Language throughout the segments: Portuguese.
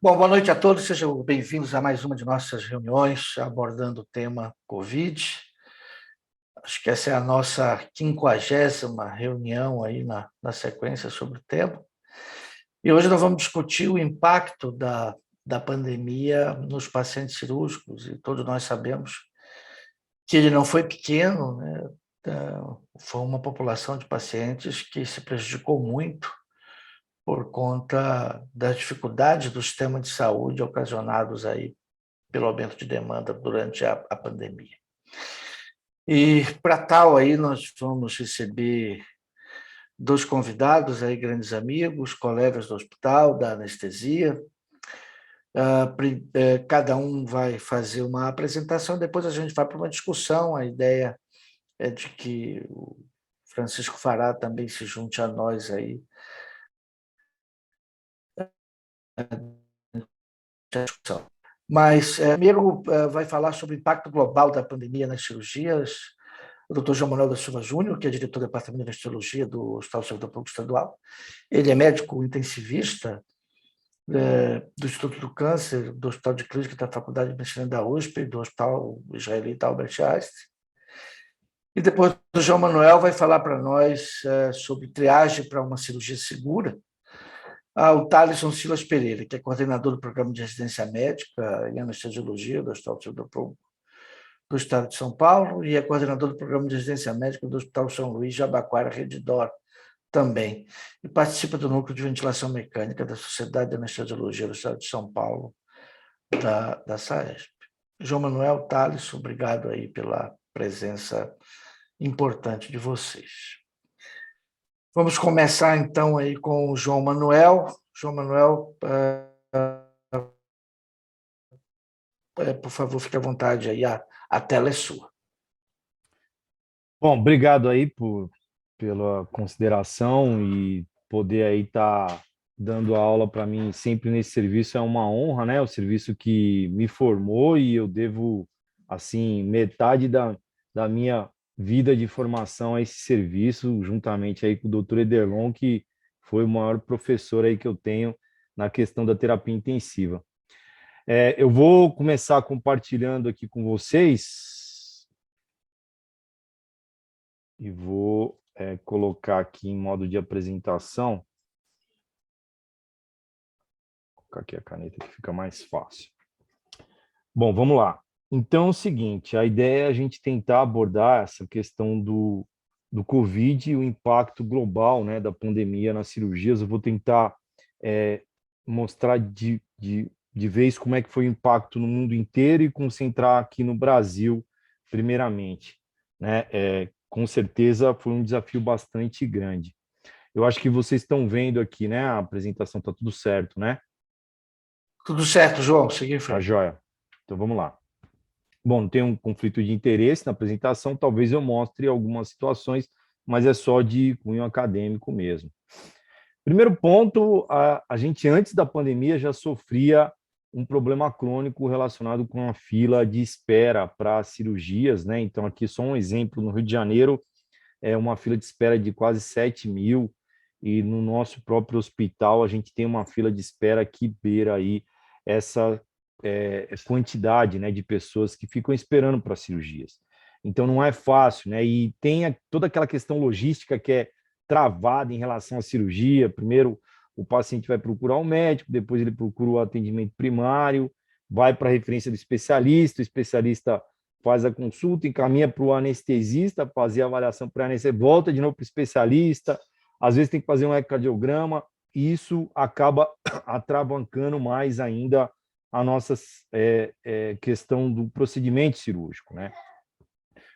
Bom, boa noite a todos, sejam bem-vindos a mais uma de nossas reuniões abordando o tema Covid. Acho que essa é a nossa 50ª reunião aí na sequência sobre o tema. E hoje nós vamos discutir o impacto da pandemia nos pacientes cirúrgicos, e todos nós sabemos que ele não foi pequeno, né? Foi uma população de pacientes que se prejudicou muito por conta das dificuldades do sistema de saúde ocasionados aí pelo aumento de demanda durante a pandemia. E para tal aí nós vamos receber dois convidados aí, grandes amigos, colegas do hospital, da anestesia. Cada um vai fazer uma apresentação, depois a gente vai para uma discussão. A ideia é de que o Francisco Fará também se junte a nós aí na discussão. Mas, primeiro, vai falar sobre o impacto global da pandemia nas cirurgias o Dr. João Manuel da Silva Júnior, que é diretor do Departamento de Anestesiologia do Hospital Servidor Público Estadual. Ele é médico intensivista do Instituto do Câncer, do Hospital de Clínica da Faculdade de Medicina da USP, do Hospital Israelita Albert Einstein. E depois o João Manuel vai falar para nós sobre triagem para uma cirurgia segura. O Thaleson Silas Pereira, que é coordenador do Programa de Residência Médica em Anestesiologia do Hospital Servidor Público do Estado de São Paulo, e é coordenador do Programa de Residência Médica do Hospital São Luís, Jabaquara, Redidor, também. E participa do Núcleo de Ventilação Mecânica da Sociedade de Anestesiologia do Estado de São Paulo, da SAESP. João Manuel, Thaleson, obrigado aí pela presença importante de vocês. Vamos começar, então, aí com o João Manuel. João Manuel, por favor, fique à vontade aí, a tela é sua. Bom, obrigado aí pela consideração e poder aí estar dando a aula para mim sempre nesse serviço é uma honra, né? O serviço que me formou e eu devo, assim, metade da minha vida de formação a esse serviço, juntamente aí com o Dr. Ederlon, que foi o maior professor aí que eu tenho na questão da terapia intensiva. Eu vou começar compartilhando aqui com vocês e vou colocar aqui em modo de apresentação. Vou colocar aqui a caneta que fica mais fácil. Bom, vamos lá. Então é o seguinte, a ideia é a gente tentar abordar essa questão do Covid e o impacto global, né, da pandemia nas cirurgias. Eu vou tentar mostrar de vez como é que foi o impacto no mundo inteiro e concentrar aqui no Brasil, primeiramente, né? Com certeza foi um desafio bastante grande. Eu acho que vocês estão vendo aqui, né? A apresentação está tudo certo, né? Tudo certo, João, segue em frente. Tá joia. Então vamos lá. Bom, não tem um conflito de interesse na apresentação, talvez eu mostre algumas situações, mas é só de cunho acadêmico mesmo. Primeiro ponto, a gente antes da pandemia já sofria um problema crônico relacionado com a fila de espera para cirurgias, né? Então, aqui só um exemplo, no Rio de Janeiro, é uma fila de espera de quase 7 mil, e no nosso próprio hospital a gente tem uma fila de espera que beira aí essa quantidade, né, de pessoas que ficam esperando para cirurgias. Então, não é fácil, né? E tem toda aquela questão logística que é travada em relação à cirurgia. Primeiro, o paciente vai procurar um médico, depois ele procura o atendimento primário, vai para a referência do especialista, o especialista faz a consulta, encaminha para o anestesista, fazer a avaliação pré-anestésio, volta de novo para o especialista, às vezes tem que fazer um ecocardiograma, e isso acaba atravancando mais ainda a nossa questão do procedimento cirúrgico, né?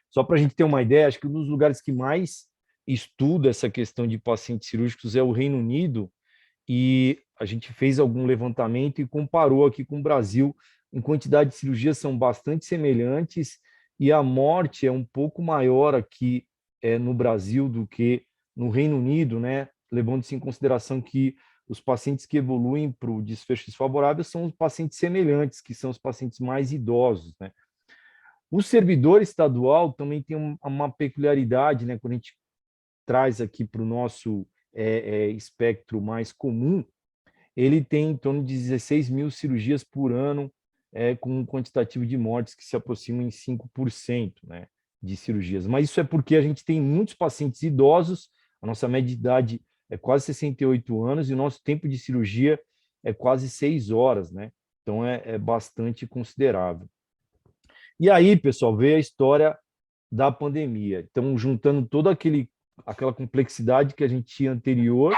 Só para a gente ter uma ideia, acho que um dos lugares que mais estuda essa questão de pacientes cirúrgicos é o Reino Unido, e a gente fez algum levantamento e comparou aqui com o Brasil. Em quantidade de cirurgias são bastante semelhantes, e a morte é um pouco maior aqui no Brasil do que no Reino Unido, né? Levando-se em consideração que os pacientes que evoluem para o desfecho desfavorável são os pacientes semelhantes, que são os pacientes mais idosos, né? O servidor estadual também tem uma peculiaridade, né? Quando a gente traz aqui para o nosso espectro mais comum, ele tem em torno de 16 mil cirurgias por ano, com um quantitativo de mortes que se aproxima em 5%, né, de cirurgias. Mas isso é porque a gente tem muitos pacientes idosos, a nossa média de idade é quase 68 anos e o nosso tempo de cirurgia é quase 6 horas, né? Então é bastante considerável. E aí, pessoal, veio a história da pandemia. Então, juntando toda aquela complexidade que a gente tinha anterior,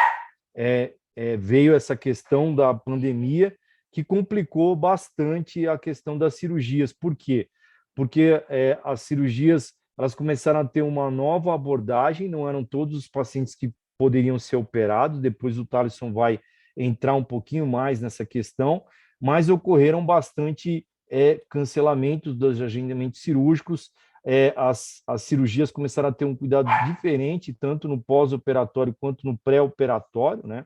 veio essa questão da pandemia que complicou bastante a questão das cirurgias. Por quê? Porque as cirurgias elas começaram a ter uma nova abordagem, não eram todos os pacientes que poderiam ser operados, depois o Thaleson vai entrar um pouquinho mais nessa questão, mas ocorreram bastante cancelamentos dos agendamentos cirúrgicos, as cirurgias começaram a ter um cuidado diferente, tanto no pós-operatório quanto no pré-operatório, né?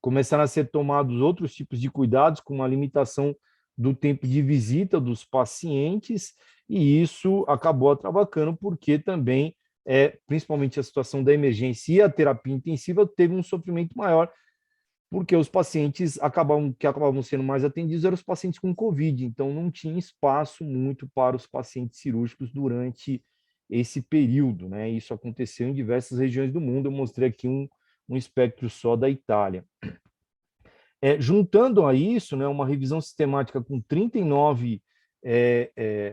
Começaram a ser tomados outros tipos de cuidados, com uma limitação do tempo de visita dos pacientes, e isso acabou atravancando, porque também, principalmente a situação da emergência e a terapia intensiva, teve um sofrimento maior, porque os pacientes que acabavam sendo mais atendidos eram os pacientes com Covid, então não tinha espaço muito para os pacientes cirúrgicos durante esse período, né? Isso aconteceu em diversas regiões do mundo, eu mostrei aqui um espectro só da Itália. Juntando a isso, né, uma revisão sistemática com 39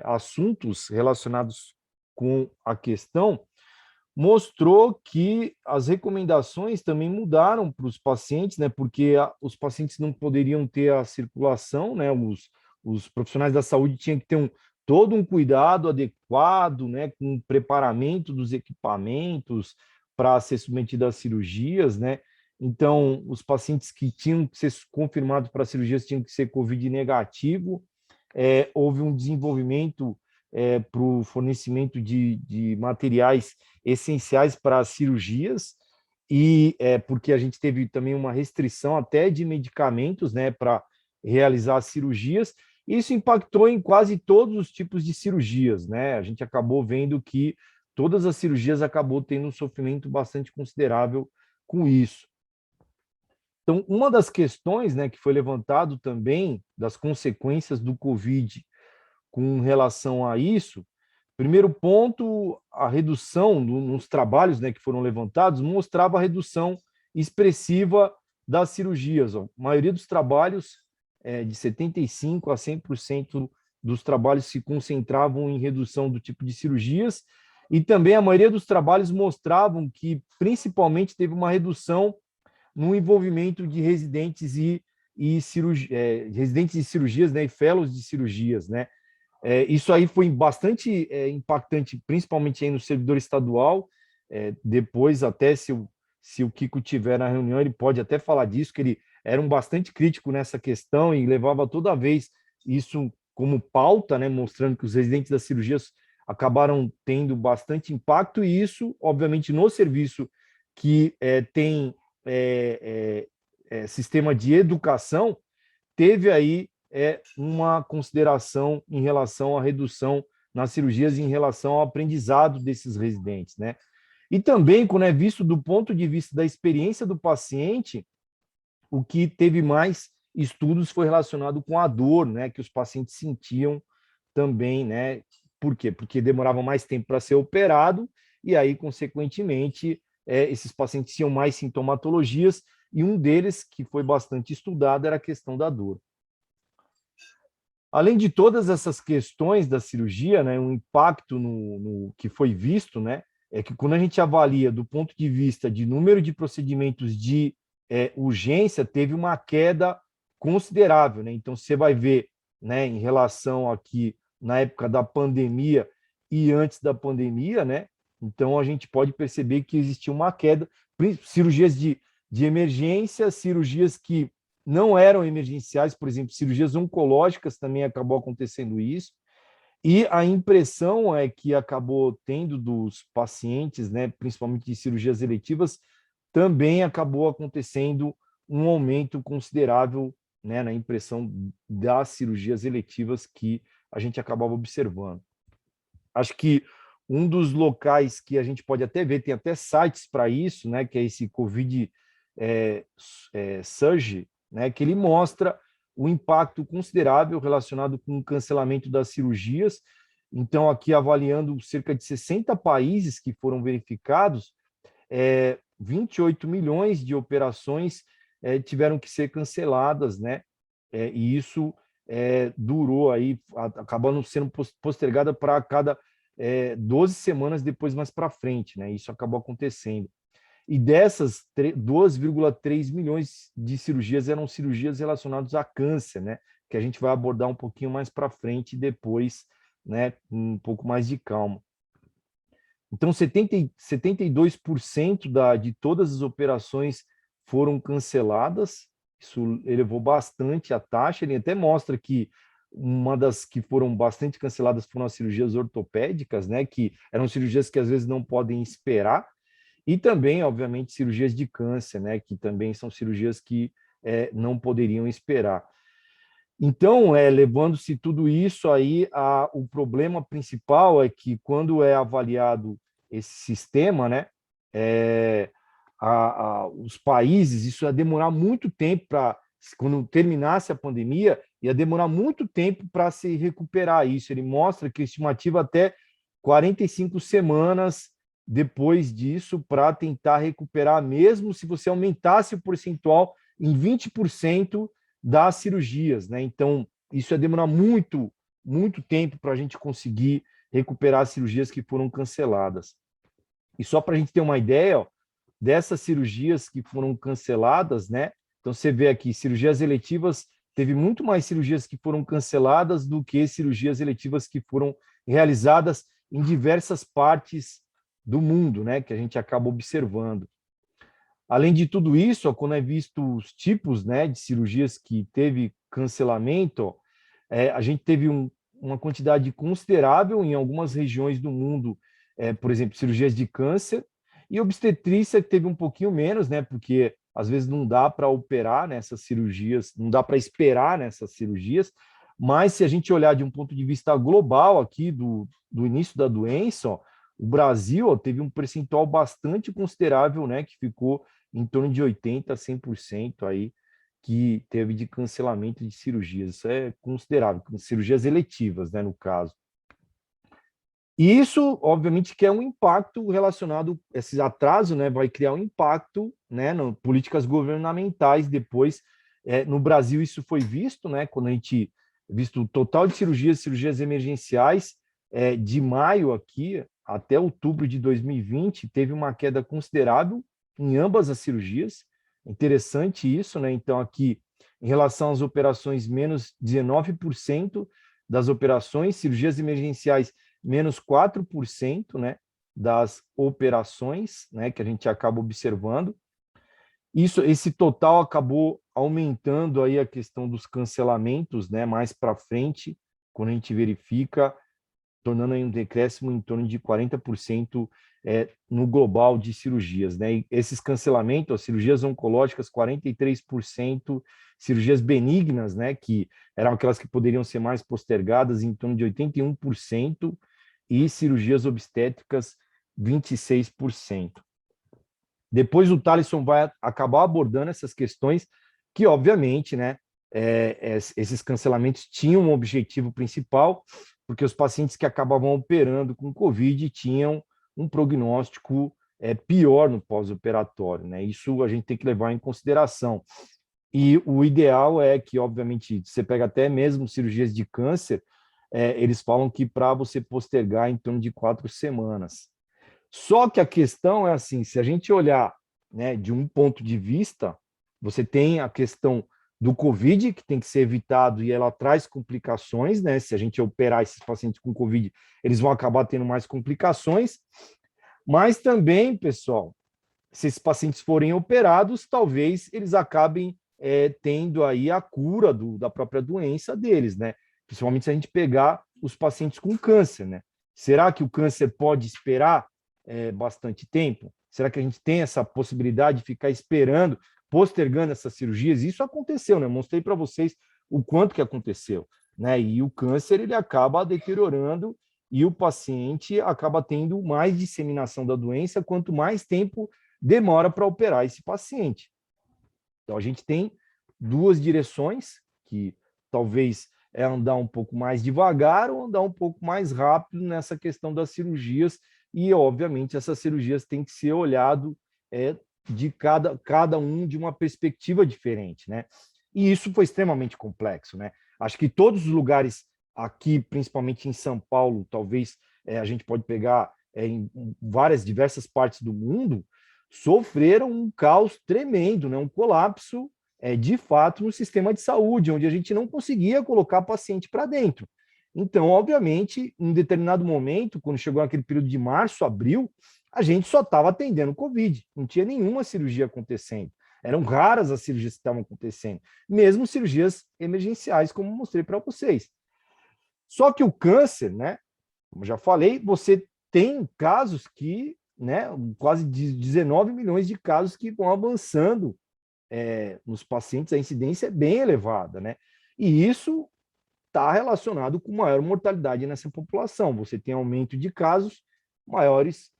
assuntos relacionados com a questão, mostrou que as recomendações também mudaram para os pacientes, né, porque os pacientes não poderiam ter a circulação, né, os profissionais da saúde tinham que ter todo um cuidado adequado, né, com o preparamento dos equipamentos para ser submetido às cirurgias, né. Então, os pacientes que tinham que ser confirmados para cirurgias tinham que ser COVID negativo. Houve um desenvolvimento para o fornecimento de materiais essenciais para as cirurgias, e porque a gente teve também uma restrição até de medicamentos, né, para realizar as cirurgias. Isso impactou em quase todos os tipos de cirurgias, né? A gente acabou vendo que todas as cirurgias acabou tendo um sofrimento bastante considerável com isso. Então, uma das questões, né, que foi levantado também das consequências do Covid com relação a isso, primeiro ponto, a redução nos trabalhos, né, que foram levantados mostrava a redução expressiva das cirurgias. A maioria dos trabalhos, de 75% a 100% dos trabalhos se concentravam em redução do tipo de cirurgias, e também a maioria dos trabalhos mostravam que, principalmente, teve uma redução no envolvimento de residentes residentes de cirurgias, né, e fellows de cirurgias, né. Isso aí foi bastante impactante, principalmente aí no servidor estadual. Depois, até se o Kiko tiver na reunião, ele pode até falar disso, que ele era bastante crítico nessa questão e levava toda vez isso como pauta, né, mostrando que os residentes das cirurgias acabaram tendo bastante impacto, e isso, obviamente, no serviço que tem sistema de educação, teve aí uma consideração em relação à redução nas cirurgias, em relação ao aprendizado desses residentes, né? E também, quando é visto do ponto de vista da experiência do paciente, o que teve mais estudos foi relacionado com a dor, né, que os pacientes sentiam também, né? Por quê? Porque demorava mais tempo para ser operado, e aí, consequentemente, esses pacientes tinham mais sintomatologias, e um deles, que foi bastante estudado, era a questão da dor. Além de todas essas questões da cirurgia, né, um impacto no que foi visto, né, é que quando a gente avalia do ponto de vista de número de procedimentos de urgência, teve uma queda considerável, né? Então, você vai ver, né, em relação aqui na época da pandemia e antes da pandemia, né? Então, a gente pode perceber que existia uma queda, cirurgias de emergência, cirurgias que não eram emergenciais, por exemplo, cirurgias oncológicas também acabou acontecendo isso, e a impressão é que acabou tendo dos pacientes, né, principalmente de cirurgias eletivas, também acabou acontecendo um aumento considerável, né, na impressão das cirurgias eletivas que a gente acabava observando. Acho que um dos locais que a gente pode até ver, tem até sites para isso, né, que é esse Covid Surge, né, que ele mostra o impacto considerável relacionado com o cancelamento das cirurgias. Então, aqui avaliando cerca de 60 países que foram verificados, 28 milhões de operações tiveram que ser canceladas, né? E isso durou aí, acabando sendo postergada para cada 12 semanas depois mais para frente, né? Isso acabou acontecendo. E dessas 2,3 milhões de cirurgias eram cirurgias relacionadas a câncer, né? Que a gente vai abordar um pouquinho mais para frente depois, né? Um pouco mais de calma. Então, 72% de todas as operações foram canceladas. Isso elevou bastante a taxa. Ele até mostra que uma das que foram bastante canceladas foram as cirurgias ortopédicas, né? Que eram cirurgias que às vezes não podem esperar. E também, obviamente, cirurgias de câncer, né? Que também são cirurgias que não poderiam esperar. Então, levando-se tudo isso aí, o problema principal é que quando é avaliado esse sistema, né, os países, isso ia demorar muito tempo para, quando terminasse a pandemia, ia demorar muito tempo para se recuperar isso. Ele mostra que a estimativa até 45 semanas depois disso para tentar recuperar, mesmo se você aumentasse o percentual em 20% das cirurgias, né? Então, isso ia demorar muito, muito tempo para a gente conseguir recuperar as cirurgias que foram canceladas. E só para a gente ter uma ideia, ó, dessas cirurgias que foram canceladas, né? Então, você vê aqui, cirurgias eletivas, teve muito mais cirurgias que foram canceladas do que cirurgias eletivas que foram realizadas em diversas partes do mundo, né? Que a gente acaba observando. Além de tudo isso, ó, quando é visto os tipos, né, de cirurgias que teve cancelamento, ó, a gente teve uma quantidade considerável em algumas regiões do mundo, por exemplo, cirurgias de câncer, e obstetrícia que teve um pouquinho menos, né, porque às vezes não dá para operar nessas cirurgias, não dá para esperar nessas cirurgias, mas se a gente olhar de um ponto de vista global aqui do início da doença, ó, o Brasil, ó, teve um percentual bastante considerável, né, que ficou em torno de 80% a 100% aí, que teve de cancelamento de cirurgias. Isso é considerável, cirurgias eletivas, né, no caso. E isso, obviamente, que é um impacto relacionado, esse atraso, né, vai criar um impacto, né, nas políticas governamentais depois. No Brasil isso foi visto, né, quando a gente visto o total de cirurgias emergenciais, de maio aqui até outubro de 2020, teve uma queda considerável em ambas as cirurgias. Interessante isso, né? Então, aqui, em relação às operações, menos 19% das operações, cirurgias emergenciais, menos 4%, né, das operações, né, que a gente acaba observando. Esse total acabou aumentando aí a questão dos cancelamentos, né, mais para frente, quando a gente verifica, tornando aí um decréscimo em torno de 40% no global de cirurgias, né? E esses cancelamentos, as cirurgias oncológicas, 43%, cirurgias benignas, né, que eram aquelas que poderiam ser mais postergadas, em torno de 81%, e cirurgias obstétricas, 26%. Depois o Thaleson vai acabar abordando essas questões que, obviamente, né, esses cancelamentos tinham um objetivo principal, porque os pacientes que acabavam operando com Covid tinham um prognóstico pior no pós-operatório, né? Isso a gente tem que levar em consideração. E o ideal é que, obviamente, você pega até mesmo cirurgias de câncer, eles falam que para você postergar em torno de 4 semanas. Só que a questão é assim, se a gente olhar, né, de um ponto de vista, você tem a questão do Covid, que tem que ser evitado e ela traz complicações, né? Se a gente operar esses pacientes com Covid, eles vão acabar tendo mais complicações. Mas também, pessoal, se esses pacientes forem operados, talvez eles acabem tendo aí a cura da própria doença deles, né? Principalmente se a gente pegar os pacientes com câncer, né? Será que o câncer pode esperar bastante tempo? Será que a gente tem essa possibilidade de ficar esperando, postergando essas cirurgias? Isso aconteceu, né? Eu mostrei para vocês o quanto que aconteceu, né? E o câncer, ele acaba deteriorando e o paciente acaba tendo mais disseminação da doença quanto mais tempo demora para operar esse paciente. Então, a gente tem duas direções, que talvez é andar um pouco mais devagar ou andar um pouco mais rápido nessa questão das cirurgias, e, obviamente, essas cirurgias têm que ser olhado de cada um de uma perspectiva diferente, né? E isso foi extremamente complexo, né? Acho que todos os lugares aqui, principalmente em São Paulo, talvez a gente pode pegar em várias diversas partes do mundo, sofreram um caos tremendo, né? Um colapso de fato no sistema de saúde, onde a gente não conseguia colocar paciente para dentro. Então, obviamente, em determinado momento, quando chegou aquele período de março, abril, a gente só estava atendendo Covid, não tinha nenhuma cirurgia acontecendo. Eram raras as cirurgias que estavam acontecendo, mesmo cirurgias emergenciais, como mostrei para vocês. Só que o câncer, né, como já falei, você tem casos que, né, quase 19 milhões de casos que vão avançando nos pacientes, a incidência é bem elevada, né? E isso está relacionado com maior mortalidade nessa população. Você tem aumento de casos, maiores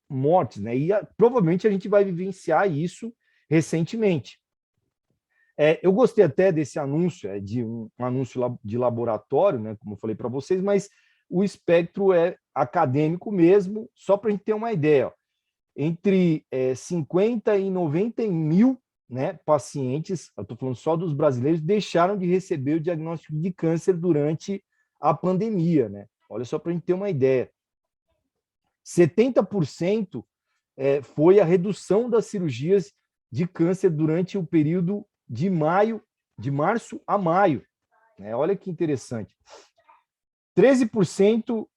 mortes, né? E provavelmente a gente vai vivenciar isso recentemente. Eu gostei até desse anúncio, de um anúncio de laboratório, né? Como eu falei para vocês, mas o espectro é acadêmico mesmo, só para a gente ter uma ideia. Ó, entre 50 e 90 mil, né, pacientes, eu estou falando só dos brasileiros, deixaram de receber o diagnóstico de câncer durante a pandemia, né? Olha só para a gente ter uma ideia. 70% foi a redução das cirurgias de câncer durante o período de março a maio. Né? Olha que interessante. 13%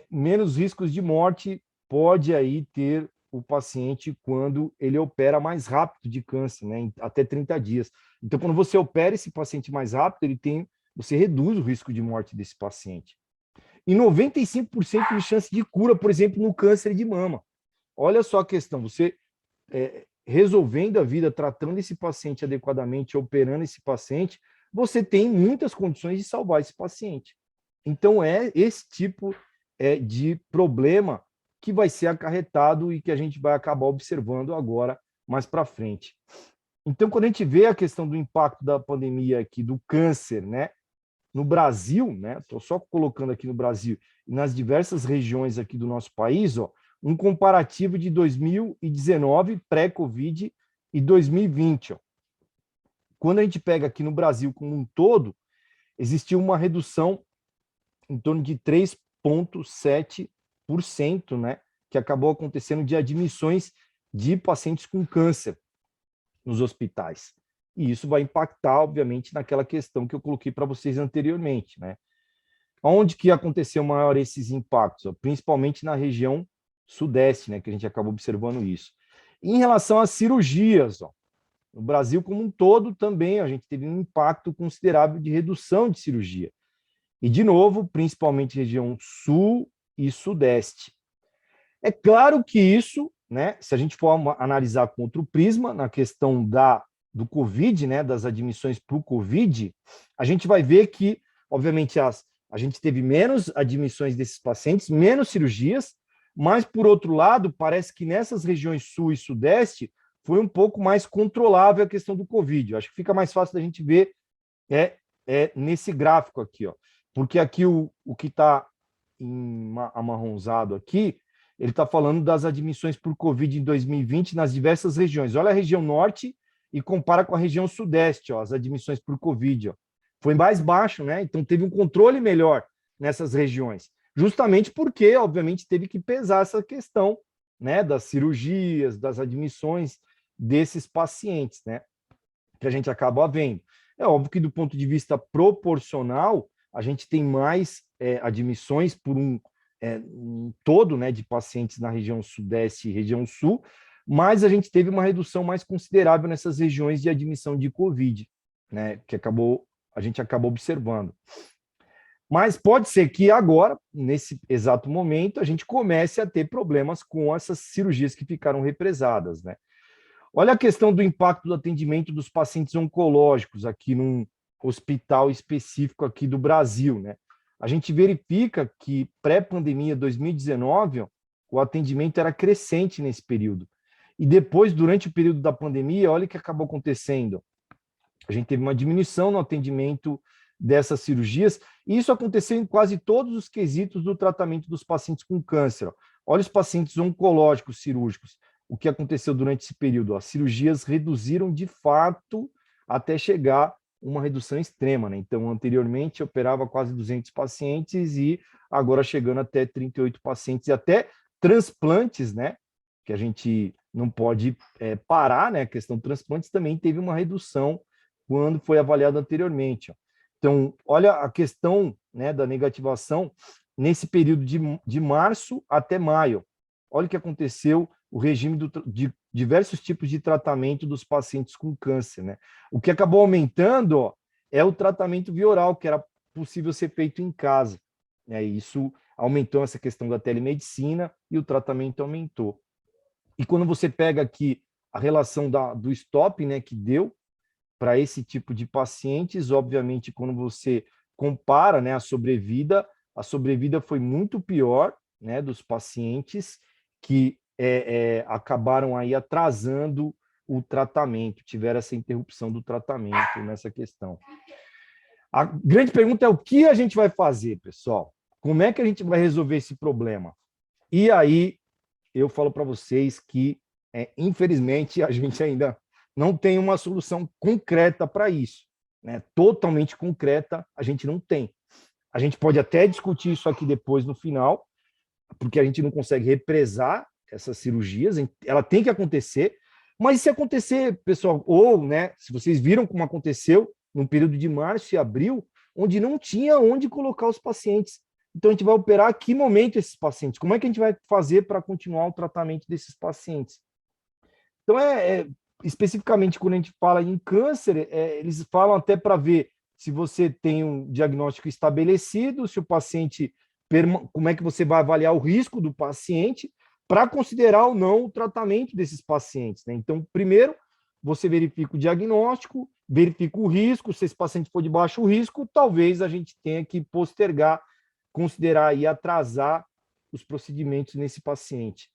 menos riscos de morte pode aí ter o paciente quando ele opera mais rápido de câncer, né, em até 30 dias. Então, quando você opera esse paciente mais rápido, você reduz o risco de morte desse paciente. E 95% de chance de cura, por exemplo, no câncer de mama. Olha só a questão, você resolvendo a vida, tratando esse paciente adequadamente, operando esse paciente, você tem muitas condições de salvar esse paciente. Então, é esse tipo de problema que vai ser acarretado e que a gente vai acabar observando agora, mais para frente. Então, quando a gente vê a questão do impacto da pandemia aqui, do câncer, né, no Brasil, né, estou só colocando aqui no Brasil, e nas diversas regiões aqui do nosso país, ó, um comparativo de 2019, pré-Covid, e 2020. Ó. Quando a gente pega aqui no Brasil como um todo, existiu uma redução em torno de 3,7%, né, que acabou acontecendo de admissões de pacientes com câncer nos hospitais. E isso vai impactar, obviamente, naquela questão que eu coloquei para vocês anteriormente. Né? Onde que aconteceu maior esses impactos? Ó? Principalmente na região sudeste, né, que a gente acabou observando isso. Em relação às cirurgias, ó, no Brasil como um todo também a gente teve um impacto considerável de redução de cirurgia. E, de novo, principalmente região sul e sudeste. É claro que isso, né, se a gente for analisar com outro prisma, na questão do Covid, né, das admissões para o Covid, a gente vai ver que, obviamente, a gente teve menos admissões desses pacientes, menos cirurgias, mas, por outro lado, parece que nessas regiões sul e sudeste foi um pouco mais controlável a questão do Covid. Eu acho que fica mais fácil da gente ver nesse gráfico aqui, ó. Porque aqui o que está amarronzado aqui, ele está falando das admissões por Covid em 2020 nas diversas regiões. Olha a região norte e compara com a região sudeste, ó, as admissões por Covid. Ó. Foi mais baixo, né? Então teve um controle melhor nessas regiões. Justamente porque, obviamente, teve que pesar essa questão, né, das cirurgias, das admissões desses pacientes, né? Que a gente acaba vendo. É óbvio que, do ponto de vista proporcional, a gente tem mais admissões por um todo, né, de pacientes na região sudeste e região sul, mas a gente teve uma redução mais considerável nessas regiões de admissão de Covid, né, que a gente acabou observando. Mas pode ser que agora, nesse exato momento, a gente comece a ter problemas com essas cirurgias que ficaram represadas, né? Olha a questão do impacto do atendimento dos pacientes oncológicos aqui num hospital específico aqui do Brasil, né? A gente verifica que pré-pandemia 2019, ó, o atendimento era crescente nesse período. E depois, durante o período da pandemia, olha o que acabou acontecendo. A gente teve uma diminuição no atendimento dessas cirurgias, e isso aconteceu em quase todos os quesitos do tratamento dos pacientes com câncer. Olha os pacientes oncológicos cirúrgicos. O que aconteceu durante esse período? As cirurgias reduziram de fato até chegar uma redução extrema, né? Então, anteriormente, operava quase 200 pacientes e agora chegando até 38 pacientes, e até transplantes, né? Que a gente não pode parar, né? A questão de transplantes também teve uma redução quando foi avaliado anteriormente. Ó. Então, olha a questão, né, da negativação nesse período de março até maio. Olha o que aconteceu, o regime de diversos tipos de tratamento dos pacientes com câncer. Né? O que acabou aumentando, ó, é o tratamento via oral, que era possível ser feito em casa. Né? E isso aumentou essa questão da telemedicina e o tratamento aumentou. E quando você pega aqui a relação do stop, né, que deu para esse tipo de pacientes, obviamente, quando você compara, né, a sobrevida foi muito pior, né, dos pacientes que acabaram aí atrasando o tratamento, tiveram essa interrupção do tratamento nessa questão. A grande pergunta é o que a gente vai fazer, pessoal? Como é que a gente vai resolver esse problema? E aí, eu falo para vocês que, infelizmente, a gente ainda não tem uma solução concreta para isso. Né? Totalmente concreta, a gente não tem. A gente pode até discutir isso aqui depois, no final, porque a gente não consegue represar essas cirurgias, ela tem que acontecer, mas se acontecer, pessoal, ou, né, se vocês viram como aconteceu no período de março e abril, onde não tinha onde colocar os pacientes. Então, a gente vai operar a que momento esses pacientes? Como é que a gente vai fazer para continuar o tratamento desses pacientes? Então, especificamente, quando a gente fala em câncer, eles falam até para ver se você tem um diagnóstico estabelecido, se o paciente, como é que você vai avaliar o risco do paciente para considerar ou não o tratamento desses pacientes. Né? Então, primeiro, você verifica o diagnóstico, verifica o risco, se esse paciente for de baixo risco, talvez a gente tenha que postergar, considerar e atrasar os procedimentos nesse paciente.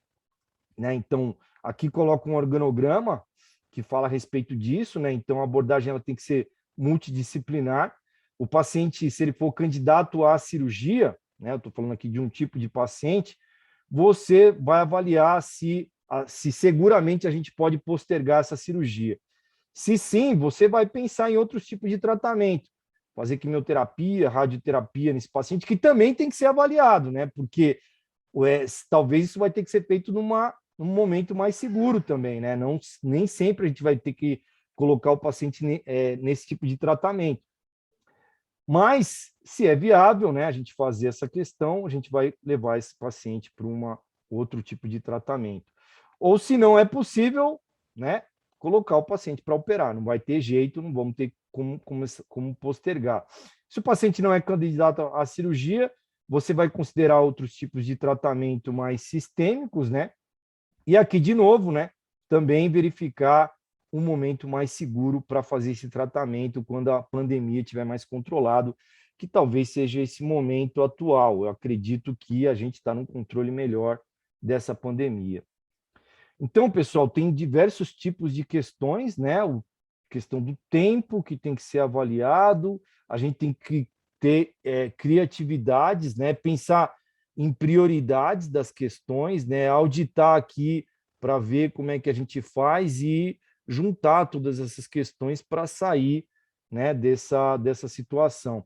Né? Então, aqui coloca um organograma que fala a respeito disso, né? Então, a abordagem ela tem que ser multidisciplinar. O paciente, se ele for candidato à cirurgia, né? Eu estou falando aqui de um tipo de paciente, você vai avaliar se seguramente a gente pode postergar essa cirurgia. Se sim, você vai pensar em outros tipos de tratamento, fazer quimioterapia, radioterapia nesse paciente, que também tem que ser avaliado, né? Porque talvez isso vai ter que ser feito num momento mais seguro também, né? Não, nem sempre a gente vai ter que colocar o paciente nesse tipo de tratamento. Mas, se é viável, né, a gente fazer essa questão, a gente vai levar esse paciente para outro tipo de tratamento. Ou, se não é possível, né, colocar o paciente para operar. Não vai ter jeito, não vamos ter como postergar. Se o paciente não é candidato à cirurgia, você vai considerar outros tipos de tratamento mais sistêmicos, né? E aqui, de novo, né, também verificar um momento mais seguro para fazer esse tratamento quando a pandemia estiver mais controlado, que talvez seja esse momento atual. Eu acredito que a gente está num controle melhor dessa pandemia. Então, pessoal, tem diversos tipos de questões, né? A questão do tempo que tem que ser avaliado, a gente tem que ter criatividades, né? Pensar em prioridades das questões, né? Auditar aqui para ver como é que a gente faz e juntar todas essas questões para sair, né, dessa situação.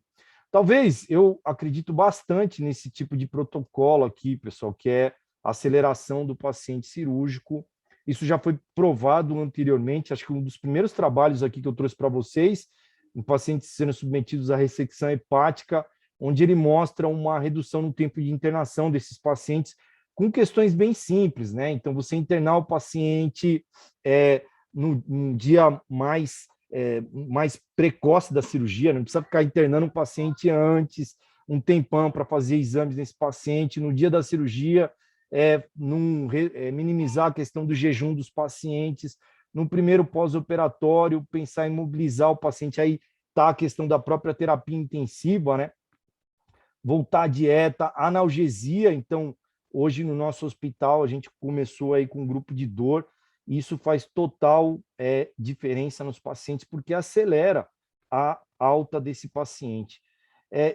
Talvez eu acredito bastante nesse tipo de protocolo aqui, pessoal, que é a aceleração do paciente cirúrgico. Isso já foi provado anteriormente, acho que um dos primeiros trabalhos aqui que eu trouxe para vocês, em pacientes sendo submetidos à ressecção hepática, onde ele mostra uma redução no tempo de internação desses pacientes com questões bem simples, né? Então, você internar o paciente no dia mais precoce da cirurgia, não precisa ficar internando um paciente antes, um tempão para fazer exames nesse paciente, no dia da cirurgia, minimizar a questão do jejum dos pacientes, no primeiro pós-operatório, pensar em mobilizar o paciente, aí está a questão da própria terapia intensiva, né? Voltar à dieta, analgesia. Então, hoje no nosso hospital, a gente começou aí com um grupo de dor e isso faz total diferença nos pacientes, porque acelera a alta desse paciente.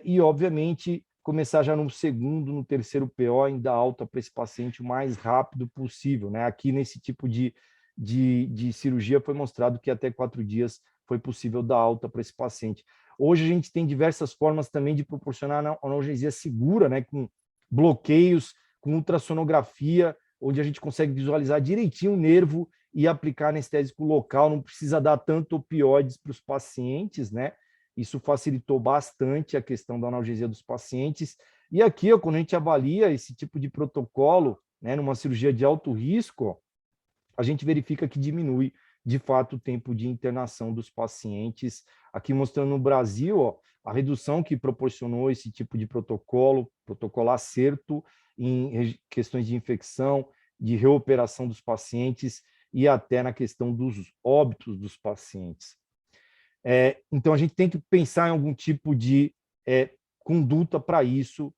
E, obviamente, começar já no segundo, no terceiro PO, ainda alta para esse paciente o mais rápido possível, né? Aqui, nesse tipo de cirurgia, foi mostrado que até 4 dias foi possível dar alta para esse paciente. Hoje, a gente tem diversas formas também de proporcionar analgesia segura, né? Com bloqueios, com ultrassonografia, onde a gente consegue visualizar direitinho o nervo e aplicar anestésico local, não precisa dar tanto opioides para os pacientes, né? Isso facilitou bastante a questão da analgesia dos pacientes. E aqui, ó, quando a gente avalia esse tipo de protocolo, né, numa cirurgia de alto risco, ó, a gente verifica que diminui, de fato, o tempo de internação dos pacientes. Aqui mostrando no Brasil, ó, a redução que proporcionou esse tipo de protocolo acerto em questões de infecção, de reoperação dos pacientes e até na questão dos óbitos dos pacientes. Então, a gente tem que pensar em algum tipo de conduta para isso,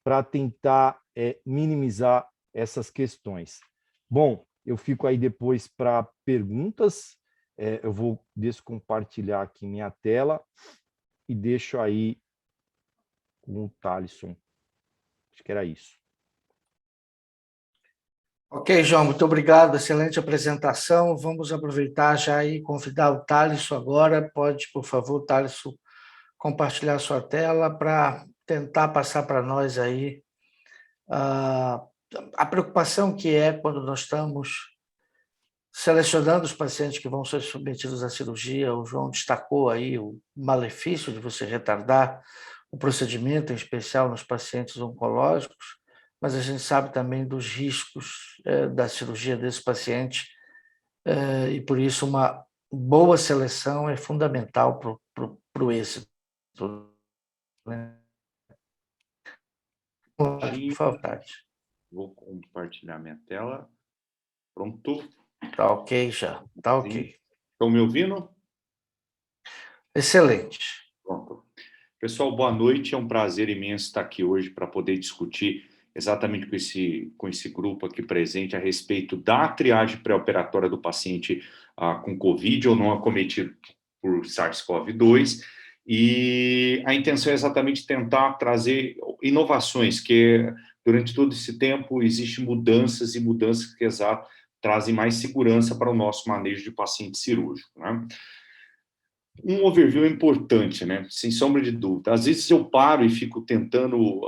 para tentar minimizar essas questões. Bom, eu fico aí depois para perguntas. Eu vou descompartilhar aqui minha tela e deixo aí com o Thalisson. Acho que era isso. Ok, João, muito obrigado. Excelente apresentação. Vamos aproveitar já e convidar o Thalisson agora. Pode, por favor, Thalisson, compartilhar sua tela para tentar passar para nós aí a preocupação que é quando nós estamos selecionando os pacientes que vão ser submetidos à cirurgia. O João destacou aí o malefício de você retardar o procedimento, em especial nos pacientes oncológicos, mas a gente sabe também dos riscos da cirurgia desse paciente, e por isso uma boa seleção é fundamental para o êxito. Né? Por favor. Vou compartilhar minha tela. Pronto. Tá ok já, tá ok. Estão me ouvindo? Excelente. Pronto. Pessoal, boa noite. É um prazer imenso estar aqui hoje para poder discutir exatamente com esse grupo aqui presente a respeito da triagem pré-operatória do paciente com COVID ou não acometido por SARS-CoV-2. E a intenção é exatamente tentar trazer inovações, que durante todo esse tempo existem mudanças e mudanças que trazem mais segurança para o nosso manejo de paciente cirúrgico, né? Um overview importante, né? Sem sombra de dúvida. Às vezes eu paro e fico tentando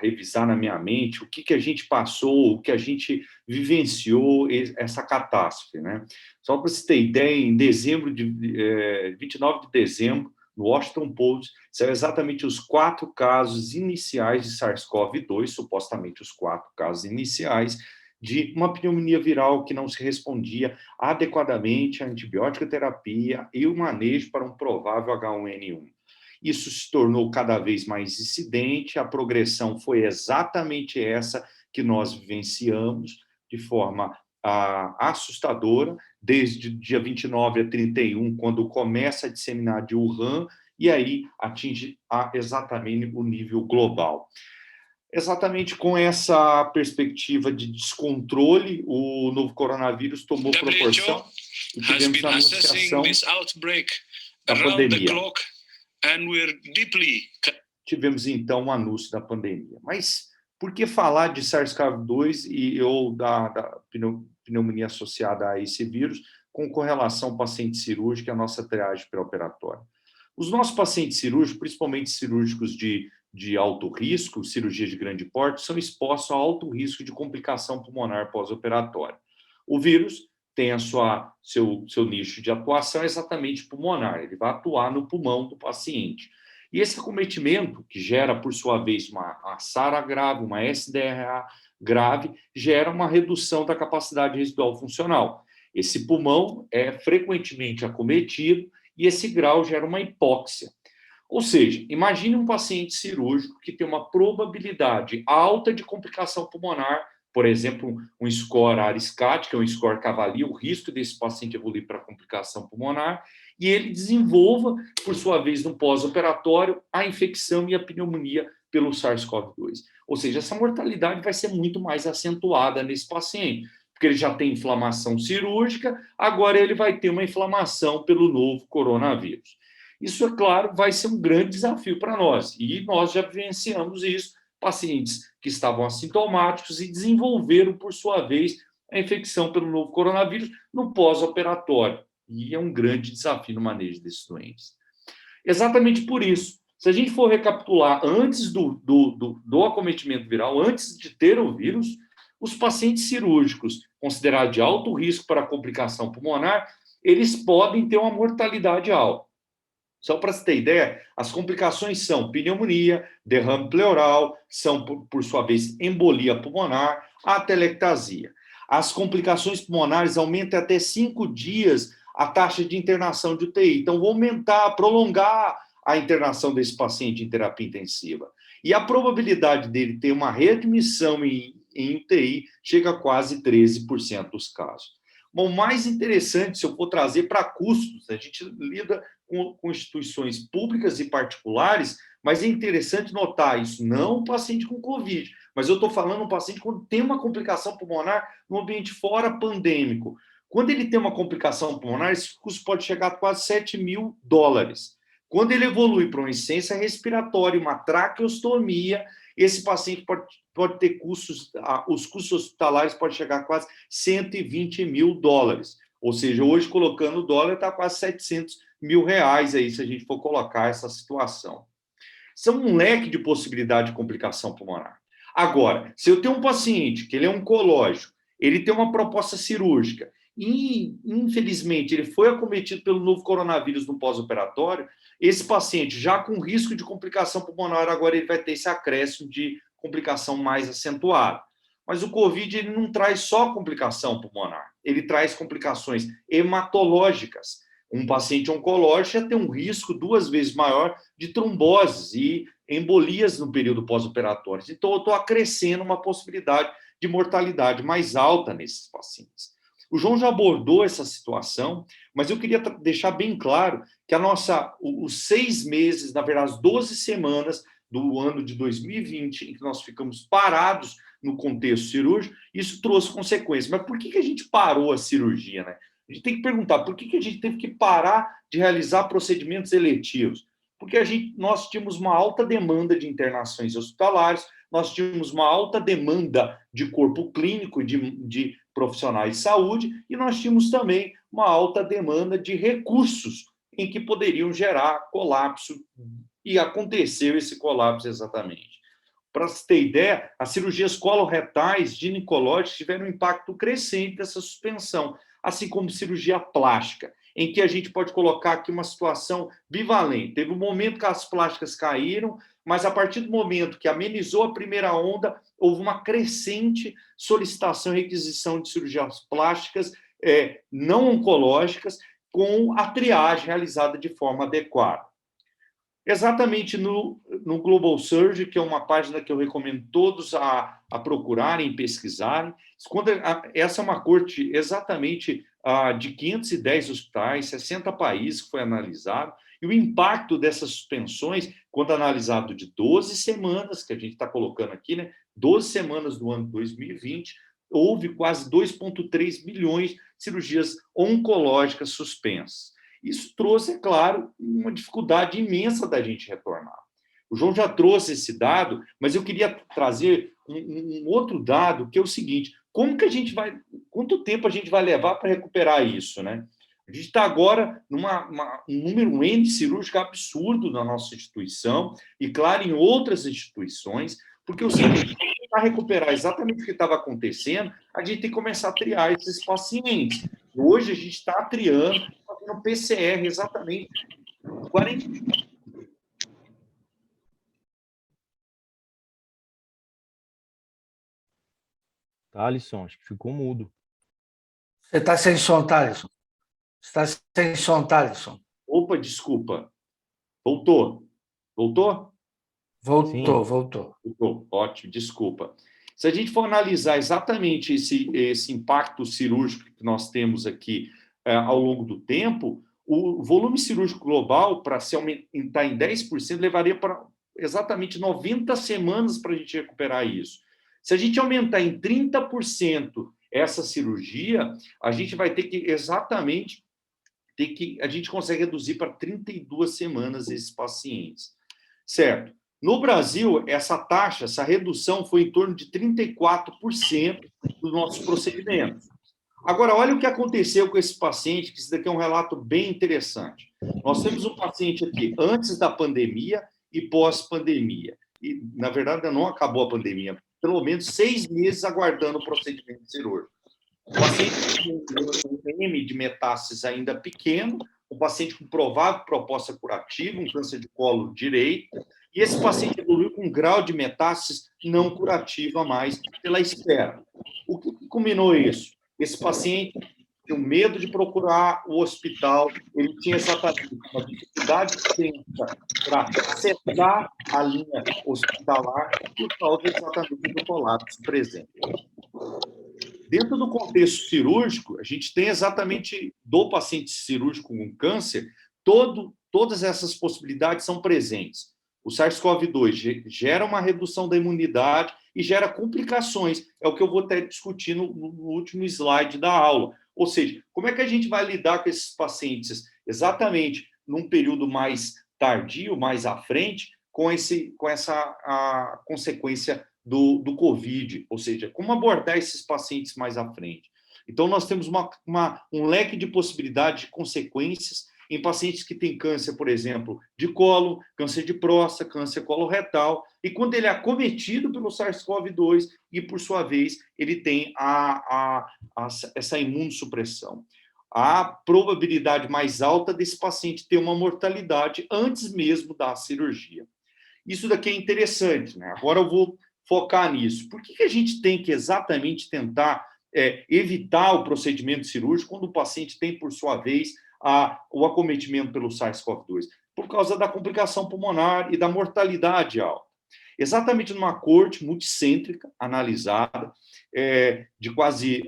revisar na minha mente o que a gente passou, o que a gente vivenciou essa catástrofe, né? Só para você ter ideia, em 29 de dezembro, no Washington Post, são exatamente os 4 casos iniciais de SARS-CoV-2, supostamente os 4 casos iniciais, de uma pneumonia viral que não se respondia adequadamente à antibiótica terapia e o manejo para um provável H1N1. Isso se tornou cada vez mais incidente, a progressão foi exatamente essa que nós vivenciamos de forma assustadora, desde o dia 29 a 31, quando começa a disseminar de Wuhan, e aí atinge exatamente o nível global. Exatamente com essa perspectiva de descontrole, o novo coronavírus tomou proporção e tivemos a anunciação da pandemia. Tivemos, então, o anúncio da pandemia. Mas por que falar de SARS-CoV-2 ou da pneumonia associada a esse vírus com correlação paciente cirúrgico e a nossa triagem pré-operatória? Os nossos pacientes cirúrgicos, principalmente cirúrgicos de alto risco, cirurgia de grande porte, são expostos a alto risco de complicação pulmonar pós-operatória. O vírus tem seu nicho de atuação exatamente pulmonar, ele vai atuar no pulmão do paciente. E esse acometimento, que gera, por sua vez, uma SARA grave, uma SDRA grave, gera uma redução da capacidade residual funcional. Esse pulmão é frequentemente acometido e esse grau gera uma hipóxia. Ou seja, imagine um paciente cirúrgico que tem uma probabilidade alta de complicação pulmonar, por exemplo, um score ARISCAT, que é um score que avalia o risco desse paciente evoluir para complicação pulmonar, e ele desenvolva, por sua vez, no pós-operatório, a infecção e a pneumonia pelo SARS-CoV-2. Ou seja, essa mortalidade vai ser muito mais acentuada nesse paciente, porque ele já tem inflamação cirúrgica, agora ele vai ter uma inflamação pelo novo coronavírus. Isso, é claro, vai ser um grande desafio para nós, e nós já vivenciamos isso, pacientes que estavam assintomáticos e desenvolveram, por sua vez, a infecção pelo novo coronavírus no pós-operatório, e é um grande desafio no manejo desses doentes. Exatamente por isso, se a gente for recapitular antes do acometimento viral, antes de ter o vírus, os pacientes cirúrgicos considerados de alto risco para complicação pulmonar, eles podem ter uma mortalidade alta. Só para você ter ideia, as complicações são pneumonia, derrame pleural, são, por sua vez, embolia pulmonar, atelectasia. As complicações pulmonares aumentam até 5 dias a taxa de internação de UTI. Então, vou aumentar, prolongar a internação desse paciente em terapia intensiva. E a probabilidade dele ter uma readmissão em UTI chega a quase 13% dos casos. Bom, o mais interessante, se eu for trazer para custos, a gente lida com instituições públicas e particulares, mas é interessante notar isso, não um paciente com Covid, mas eu estou falando um paciente quando tem uma complicação pulmonar no ambiente fora pandêmico. Quando ele tem uma complicação pulmonar, esse custo pode chegar a quase $7 mil. Quando ele evolui para uma insuficiência respiratória, uma traqueostomia, esse paciente pode ter custos, os custos hospitalares podem chegar a quase $120 mil. Ou seja, hoje, colocando o dólar, está quase R$700 mil aí, se a gente for colocar essa situação. São um leque de possibilidade de complicação pulmonar. Agora, se eu tenho um paciente que ele é oncológico, ele tem uma proposta cirúrgica, e, infelizmente, ele foi acometido pelo novo coronavírus no pós-operatório, esse paciente, já com risco de complicação pulmonar, agora ele vai ter esse acréscimo de complicação mais acentuada. Mas o COVID ele não traz só complicação pulmonar, ele traz complicações hematológicas. Um paciente oncológico já tem um risco 2 vezes maior de tromboses e embolias no período pós-operatório. Então, eu estou acrescendo uma possibilidade de mortalidade mais alta nesses pacientes. O João já abordou essa situação, mas eu queria deixar bem claro que os 6 meses, na verdade, as 12 semanas do ano de 2020, em que nós ficamos parados no contexto cirúrgico, isso trouxe consequências. Mas por que a gente parou a cirurgia, né? A gente tem que perguntar por que a gente teve que parar de realizar procedimentos eletivos? Porque nós tínhamos uma alta demanda de internações hospitalares, nós tínhamos uma alta demanda de corpo clínico, de profissionais de saúde, e nós tínhamos também uma alta demanda de recursos em que poderiam gerar colapso, e aconteceu esse colapso exatamente. Para você ter ideia, as cirurgias coloretais ginecológicas tiveram um impacto crescente dessa suspensão, assim como cirurgia plástica, em que a gente pode colocar aqui uma situação bivalente. Teve um momento que as plásticas caíram, mas a partir do momento que amenizou a primeira onda, houve uma crescente solicitação e requisição de cirurgias plásticas não oncológicas, com a triagem realizada de forma adequada. Exatamente no Global Surgery, que é uma página que eu recomendo todos a procurarem, pesquisarem. Essa é uma corte exatamente de 510 hospitais, 60 países que foi analisado, e o impacto dessas suspensões, quando analisado de 12 semanas, que a gente está colocando aqui, né, 12 semanas do ano 2020, houve quase 2,3 milhões de cirurgias oncológicas suspensas. Isso trouxe, é claro, uma dificuldade imensa da gente retornar. O João já trouxe esse dado, mas eu queria trazer um outro dado, que é o seguinte: quanto tempo a gente vai levar para recuperar isso, né? A gente está agora um número N cirúrgico absurdo na nossa instituição, e, claro, em outras instituições, porque o seguinte, para recuperar exatamente o que estava acontecendo, a gente tem que começar a triar esses pacientes. Hoje a gente está triando, fazendo PCR exatamente 40. Thalisson, acho que ficou mudo. Você está sem som, Thalisson. Está sem som, Thalisson. Opa, desculpa. Voltou? Voltou. Ótimo, desculpa. Se a gente for analisar exatamente esse impacto cirúrgico que nós temos aqui ao longo do tempo, o volume cirúrgico global, para se aumentar em 10%, levaria para exatamente 90 semanas para a gente recuperar isso. Se a gente aumentar em 30% essa cirurgia, a gente vai ter que exatamente a gente consegue reduzir para 32 semanas esses pacientes, certo? No Brasil, essa taxa, essa redução foi em torno de 34% dos nossos procedimentos. Agora, olha o que aconteceu com esse paciente, que isso daqui é um relato bem interessante. Nós temos um paciente aqui antes da pandemia e pós-pandemia. E, na verdade, não acabou a pandemia. Pelo menos 6 meses aguardando o procedimento cirúrgico. O paciente com um M de metástases ainda pequeno, o paciente com provável proposta curativa, um câncer de colo direito, e esse paciente evoluiu com um grau de metástases não curativa mais pela espera. O que combinou isso? Esse paciente tinha medo de procurar o hospital, ele tinha exatamente uma dificuldade extensa para acessar a linha hospitalar por causa exatamente do colapso presente. Dentro do contexto cirúrgico, a gente tem exatamente do paciente cirúrgico com câncer, todas essas possibilidades são presentes. O SARS-CoV-2 gera uma redução da imunidade e gera complicações. É o que eu vou até discutir no último slide da aula. Ou seja, como é que a gente vai lidar com esses pacientes exatamente num período mais tardio, mais à frente, com essa consequência do COVID, ou seja, como abordar esses pacientes mais à frente. Então, nós temos um leque de possibilidades de consequências em pacientes que têm câncer, por exemplo, de colo, câncer de próstata, câncer coloretal, e quando ele é acometido pelo SARS-CoV-2 e, por sua vez, ele tem essa imunossupressão. A probabilidade mais alta desse paciente ter uma mortalidade antes mesmo da cirurgia. Isso daqui é interessante, né? Agora eu vou focar nisso. Por que a gente tem que exatamente tentar evitar o procedimento cirúrgico quando o paciente tem, por sua vez, o acometimento pelo SARS-CoV-2? Por causa da complicação pulmonar e da mortalidade alta. Exatamente numa corte multicêntrica, analisada, de quase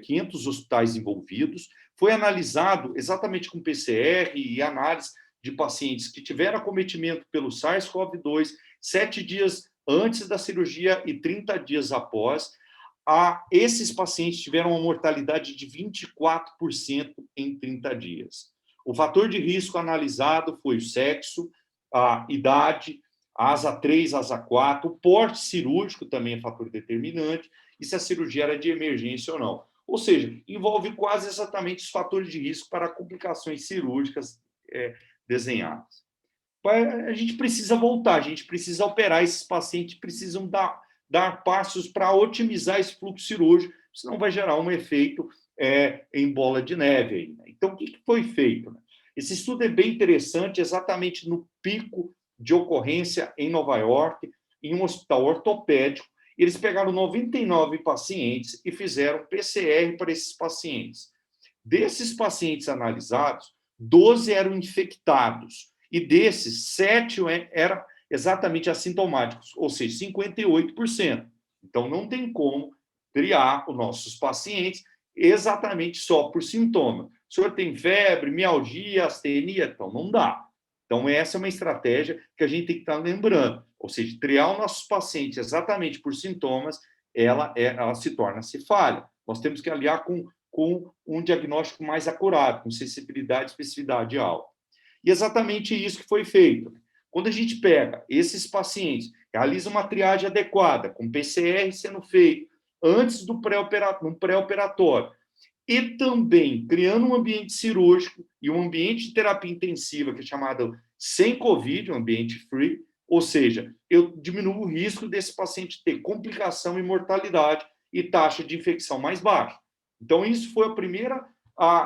500 hospitais envolvidos, foi analisado exatamente com PCR e análise de pacientes que tiveram acometimento pelo SARS-CoV-2 7 dias antes da cirurgia e 30 dias após. Esses pacientes tiveram uma mortalidade de 24% em 30 dias. O fator de risco analisado foi o sexo, a idade, a asa 3, asa 4, o porte cirúrgico também é fator determinante, e se a cirurgia era de emergência ou não. Ou seja, envolve quase exatamente os fatores de risco para complicações cirúrgicas desenhadas. A gente precisa voltar, a gente precisa operar, esses pacientes precisam dar passos para otimizar esse fluxo cirúrgico, senão vai gerar um efeito em bola de neve. Aí, né? Então, o que foi feito? Né? Esse estudo é bem interessante, exatamente no pico de ocorrência em Nova York, em um hospital ortopédico. Eles pegaram 99 pacientes e fizeram PCR para esses pacientes. Desses pacientes analisados, 12 eram infectados, e desses, 7 eram exatamente assintomáticos, ou seja, 58%. Então, não tem como triar os nossos pacientes exatamente só por sintoma. O senhor tem febre, mialgia, astenia? Então, não dá. Então, essa é uma estratégia que a gente tem que estar lembrando. Ou seja, triar os nossos pacientes exatamente por sintomas, ela se torna-se falha. Nós temos que aliar com um diagnóstico mais acurado, com sensibilidade e especificidade alta. E exatamente isso que foi feito. Quando a gente pega esses pacientes, realiza uma triagem adequada, com PCR sendo feito antes do pré-operatório, e também criando um ambiente cirúrgico e um ambiente de terapia intensiva, que é chamado sem Covid, um ambiente free, ou seja, eu diminuo o risco desse paciente ter complicação e mortalidade e taxa de infecção mais baixa. Então, isso foi a primeira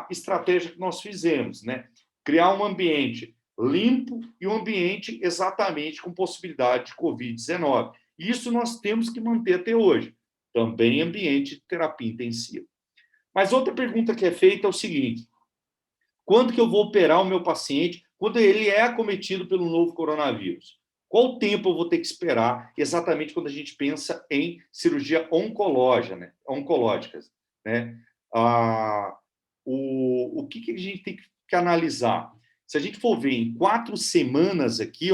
estratégia que nós fizemos, né? Criar um ambiente limpo e um ambiente exatamente com possibilidade de Covid-19. Isso nós temos que manter até hoje. Também ambiente de terapia intensiva. Mas outra pergunta que é feita é o seguinte: quando que eu vou operar o meu paciente quando ele é acometido pelo novo coronavírus? Qual tempo eu vou ter que esperar exatamente quando a gente pensa em cirurgia oncológicas, né? O que a gente tem que analisar? Se a gente for ver em 4 semanas aqui,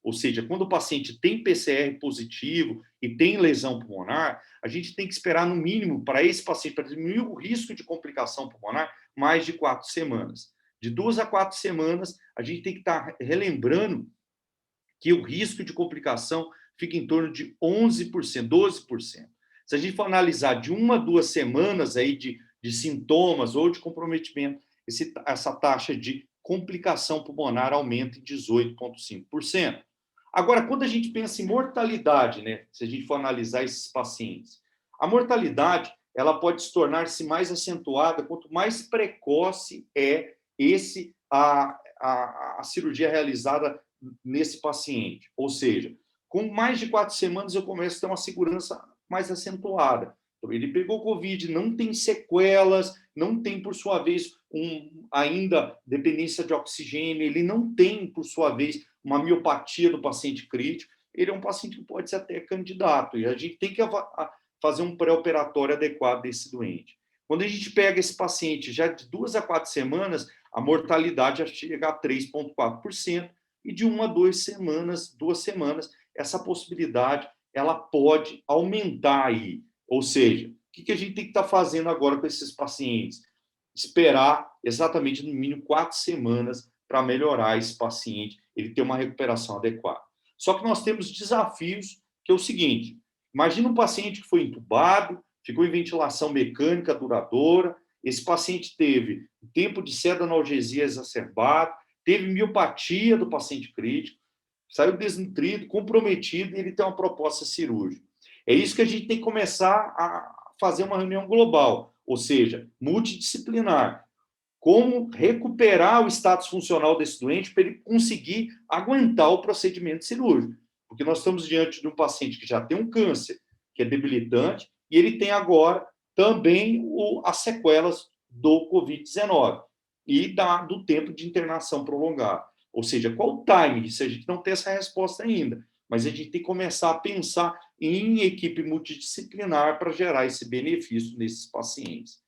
ou seja, quando o paciente tem PCR positivo e tem lesão pulmonar, a gente tem que esperar, no mínimo, para esse paciente, para diminuir o risco de complicação pulmonar, mais de 4 semanas. De 2 a 4 semanas, a gente tem que estar relembrando que o risco de complicação fica em torno de 11%, 12%. Se a gente for analisar de 1 a 2 semanas aí de sintomas ou de comprometimento, essa taxa de complicação pulmonar aumenta em 18,5%. Agora, quando a gente pensa em mortalidade, né, se a gente for analisar esses pacientes, a mortalidade ela pode se tornar-se mais acentuada quanto mais precoce é a cirurgia realizada nesse paciente. Ou seja, com mais de 4 semanas eu começo a ter uma segurança mais acentuada. Então, ele pegou Covid, não tem sequelas, não tem, por sua vez, ainda dependência de oxigênio, ele não tem, por sua vez, uma miopatia do paciente crítico, ele é um paciente que pode ser até candidato, e a gente tem que fazer um pré-operatório adequado desse doente. Quando a gente pega esse paciente já de 2 a 4 semanas, a mortalidade já chega a 3,4%, e de 1 a 2 semanas, essa possibilidade ela pode aumentar aí. Ou seja, o que a gente tem que estar fazendo agora com esses pacientes? Esperar exatamente no mínimo 4 semanas para melhorar esse paciente, ele ter uma recuperação adequada. Só que nós temos desafios, que é o seguinte: imagina um paciente que foi entubado, ficou em ventilação mecânica duradoura, esse paciente teve tempo de analgesia exacerbado, teve miopatia do paciente crítico, saiu desnutrido, comprometido, e ele tem uma proposta cirúrgica. É isso que a gente tem que começar a fazer uma reunião global, ou seja, multidisciplinar. Como recuperar o status funcional desse doente para ele conseguir aguentar o procedimento cirúrgico. Porque nós estamos diante de um paciente que já tem um câncer, que é debilitante, e ele tem agora também as sequelas do Covid-19 e do tempo de internação prolongado. Ou seja, qual o timing disso? A gente não tem essa resposta ainda, mas a gente tem que começar a pensar em equipe multidisciplinar para gerar esse benefício nesses pacientes.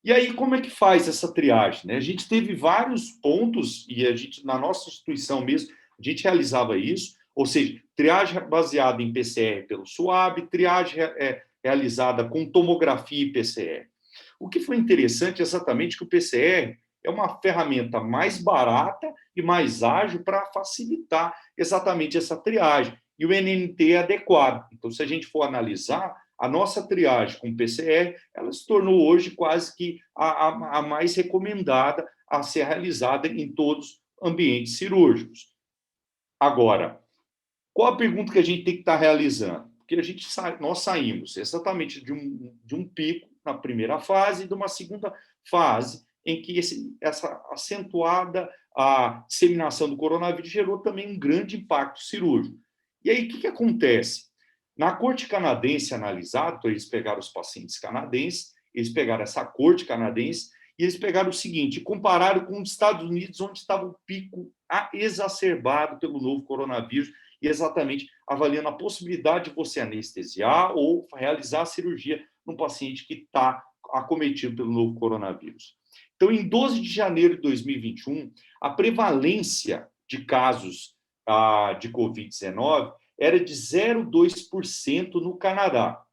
E aí, como é que faz essa triagem, né? A gente teve vários pontos, e a gente, na nossa instituição mesmo, a gente realizava isso, ou seja, triagem baseada em PCR pelo SWAB, triagem realizada com tomografia e PCR. O que foi interessante é exatamente que o PCR é uma ferramenta mais barata e mais ágil para facilitar exatamente essa triagem. E o NNT é adequado. Então, se a gente for analisar, a nossa triagem com PCR, ela se tornou hoje quase que a mais recomendada a ser realizada em todos os ambientes cirúrgicos. Agora, qual a pergunta que a gente tem que estar realizando? Porque nós saímos exatamente de um pico na primeira fase e de uma segunda fase em que essa acentuada a disseminação do coronavírus gerou também um grande impacto cirúrgico. E aí, o que acontece? Na corte canadense analisada, então eles pegaram os pacientes canadenses, eles pegaram essa corte canadense e eles pegaram o seguinte, compararam com os Estados Unidos, onde estava o pico exacerbado pelo novo coronavírus, e exatamente avaliando a possibilidade de você anestesiar ou realizar a cirurgia num paciente que está acometido pelo novo coronavírus. Então, em 12 de janeiro de 2021, a prevalência de casos de Covid-19 era de 0,2% no Canadá.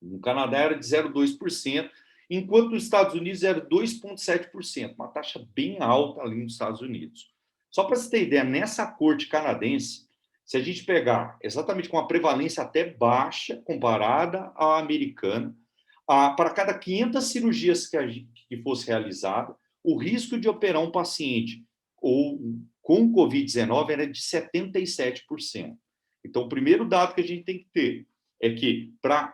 No Canadá era de 0,2%, enquanto nos Estados Unidos era 2,7%, uma taxa bem alta ali nos Estados Unidos. Só para você ter ideia, nessa corte canadense, se a gente pegar exatamente com a prevalência até baixa, comparada à americana, para cada 500 cirurgias que fosse realizada, o risco de operar um paciente com Covid-19 era de 77%. Então, o primeiro dado que a gente tem que ter é que, para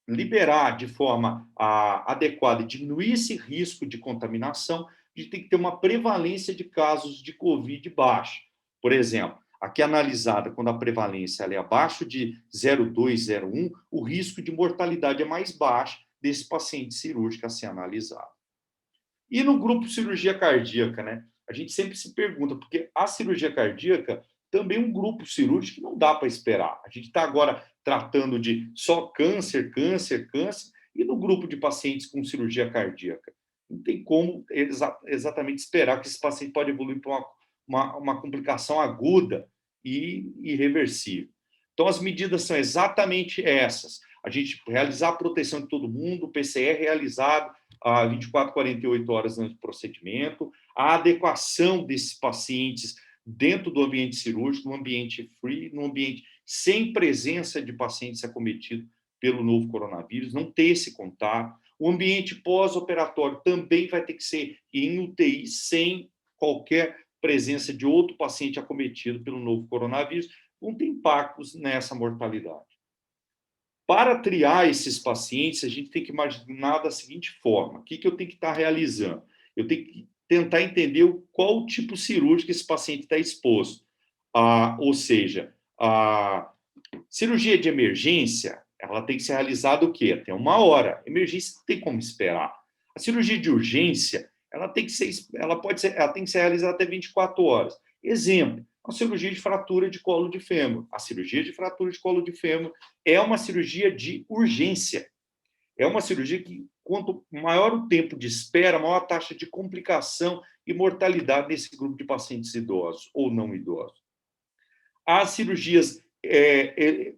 liberar de forma adequada e diminuir esse risco de contaminação, a gente tem que ter uma prevalência de casos de Covid baixa. Por exemplo, aqui analisada, quando a prevalência é abaixo de 0,2, 0,1, o risco de mortalidade é mais baixo desse paciente cirúrgico a ser analisado. E no grupo cirurgia cardíaca, né? A gente sempre se pergunta, porque a cirurgia cardíaca também é um grupo cirúrgico que não dá para esperar. A gente está agora tratando de só câncer, e no grupo de pacientes com cirurgia cardíaca. Não tem como exatamente esperar que esse paciente pode evoluir para uma complicação aguda e irreversível. Então, as medidas são exatamente essas. A gente realizar a proteção de todo mundo, o PCR realizado a 24, 48 horas antes do procedimento, a adequação desses pacientes dentro do ambiente cirúrgico, no ambiente free, no ambiente sem presença de pacientes acometidos pelo novo coronavírus, não ter esse contato. O ambiente pós-operatório também vai ter que ser em UTI, sem qualquer presença de outro paciente acometido pelo novo coronavírus, vão ter impactos nessa mortalidade. Para triar esses pacientes, a gente tem que imaginar da seguinte forma: o que eu tenho que estar realizando? Eu tenho que tentar entender qual o tipo cirúrgico esse paciente está exposto. Ou seja, a cirurgia de emergência, ela tem que ser realizada o quê? Até 1 hora. Emergência não tem como esperar. A cirurgia de urgência, ela tem que ser realizada até 24 horas. Exemplo, a cirurgia de fratura de colo de fêmur. A cirurgia de fratura de colo de fêmur é uma cirurgia de urgência. É uma cirurgia que, quanto maior o tempo de espera, maior a taxa de complicação e mortalidade nesse grupo de pacientes idosos ou não idosos. As cirurgias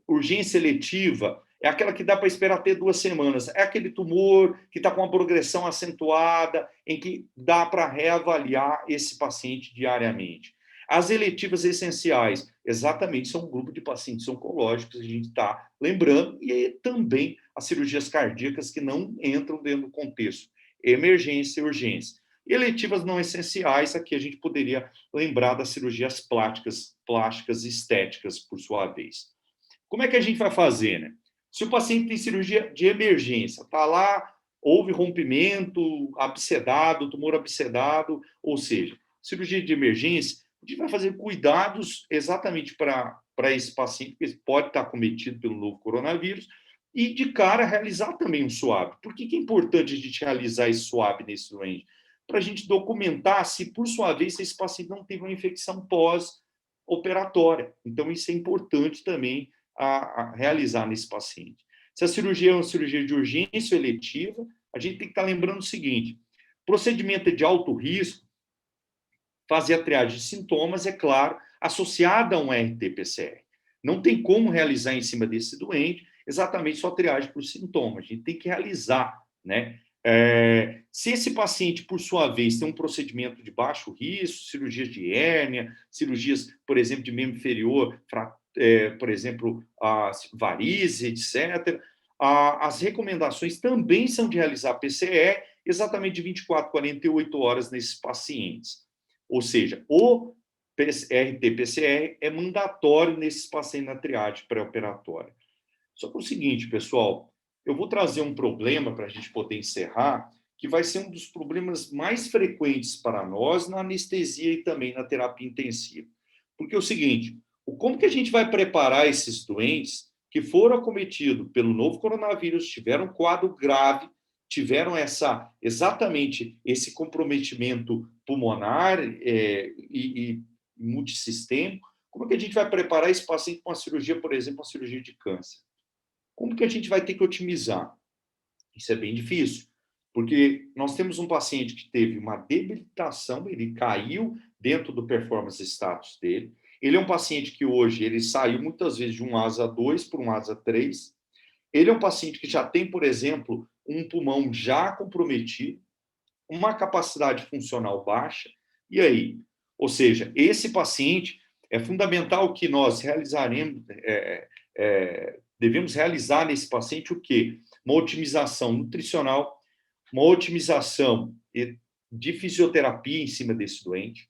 urgência eletiva é aquela que dá para esperar até 2 semanas. É aquele tumor que está com uma progressão acentuada, em que dá para reavaliar esse paciente diariamente. As eletivas essenciais, exatamente, são um grupo de pacientes oncológicos, a gente está lembrando, e também as cirurgias cardíacas que não entram dentro do contexto emergência e urgência. Eletivas não essenciais, aqui a gente poderia lembrar das cirurgias plásticas e estéticas, por sua vez. Como é que a gente vai fazer, né? Se o paciente tem cirurgia de emergência, está lá, houve rompimento, abscedado, tumor abscedado, ou seja, cirurgia de emergência, a gente vai fazer cuidados exatamente para esse paciente, que pode estar cometido pelo novo coronavírus, e de cara realizar também um swab. Por que é importante a gente realizar esse swab nesse doente? Para a gente documentar se, por sua vez, esse paciente não teve uma infecção pós-operatória. Então, isso é importante também a realizar nesse paciente. Se a cirurgia é uma cirurgia de urgência eletiva, a gente tem que estar lembrando o seguinte: procedimento de alto risco, fazer a triagem de sintomas, é claro, associada a um RT-PCR. Não tem como realizar em cima desse doente exatamente só triagem por sintoma. A gente tem que realizar, né? Se esse paciente, por sua vez, tem um procedimento de baixo risco, cirurgias de hérnia, cirurgias, por exemplo, de membro inferior, por exemplo, varize, etc., as recomendações também são de realizar PCR exatamente de 24 a 48 horas nesses pacientes. Ou seja, o RT-PCR é mandatório nesses pacientes na triagem pré-operatória. Só que é o seguinte, pessoal, eu vou trazer um problema para a gente poder encerrar, que vai ser um dos problemas mais frequentes para nós na anestesia e também na terapia intensiva. Porque é o seguinte: como que a gente vai preparar esses doentes que foram acometidos pelo novo coronavírus, tiveram um quadro grave, tiveram exatamente esse comprometimento pulmonar e multissistêmico? Como é que a gente vai preparar esse paciente para uma cirurgia, por exemplo, uma cirurgia de câncer? Como que a gente vai ter que otimizar? Isso é bem difícil, porque nós temos um paciente que teve uma debilitação, ele caiu dentro do performance status dele. Ele é um paciente que hoje ele saiu muitas vezes de um ASA 2 para um ASA 3. Ele é um paciente que já tem, por exemplo, um pulmão já comprometido, uma capacidade funcional baixa. E aí? Ou seja, esse paciente, é fundamental que nós devemos realizar nesse paciente o quê? Uma otimização nutricional, uma otimização de fisioterapia em cima desse doente,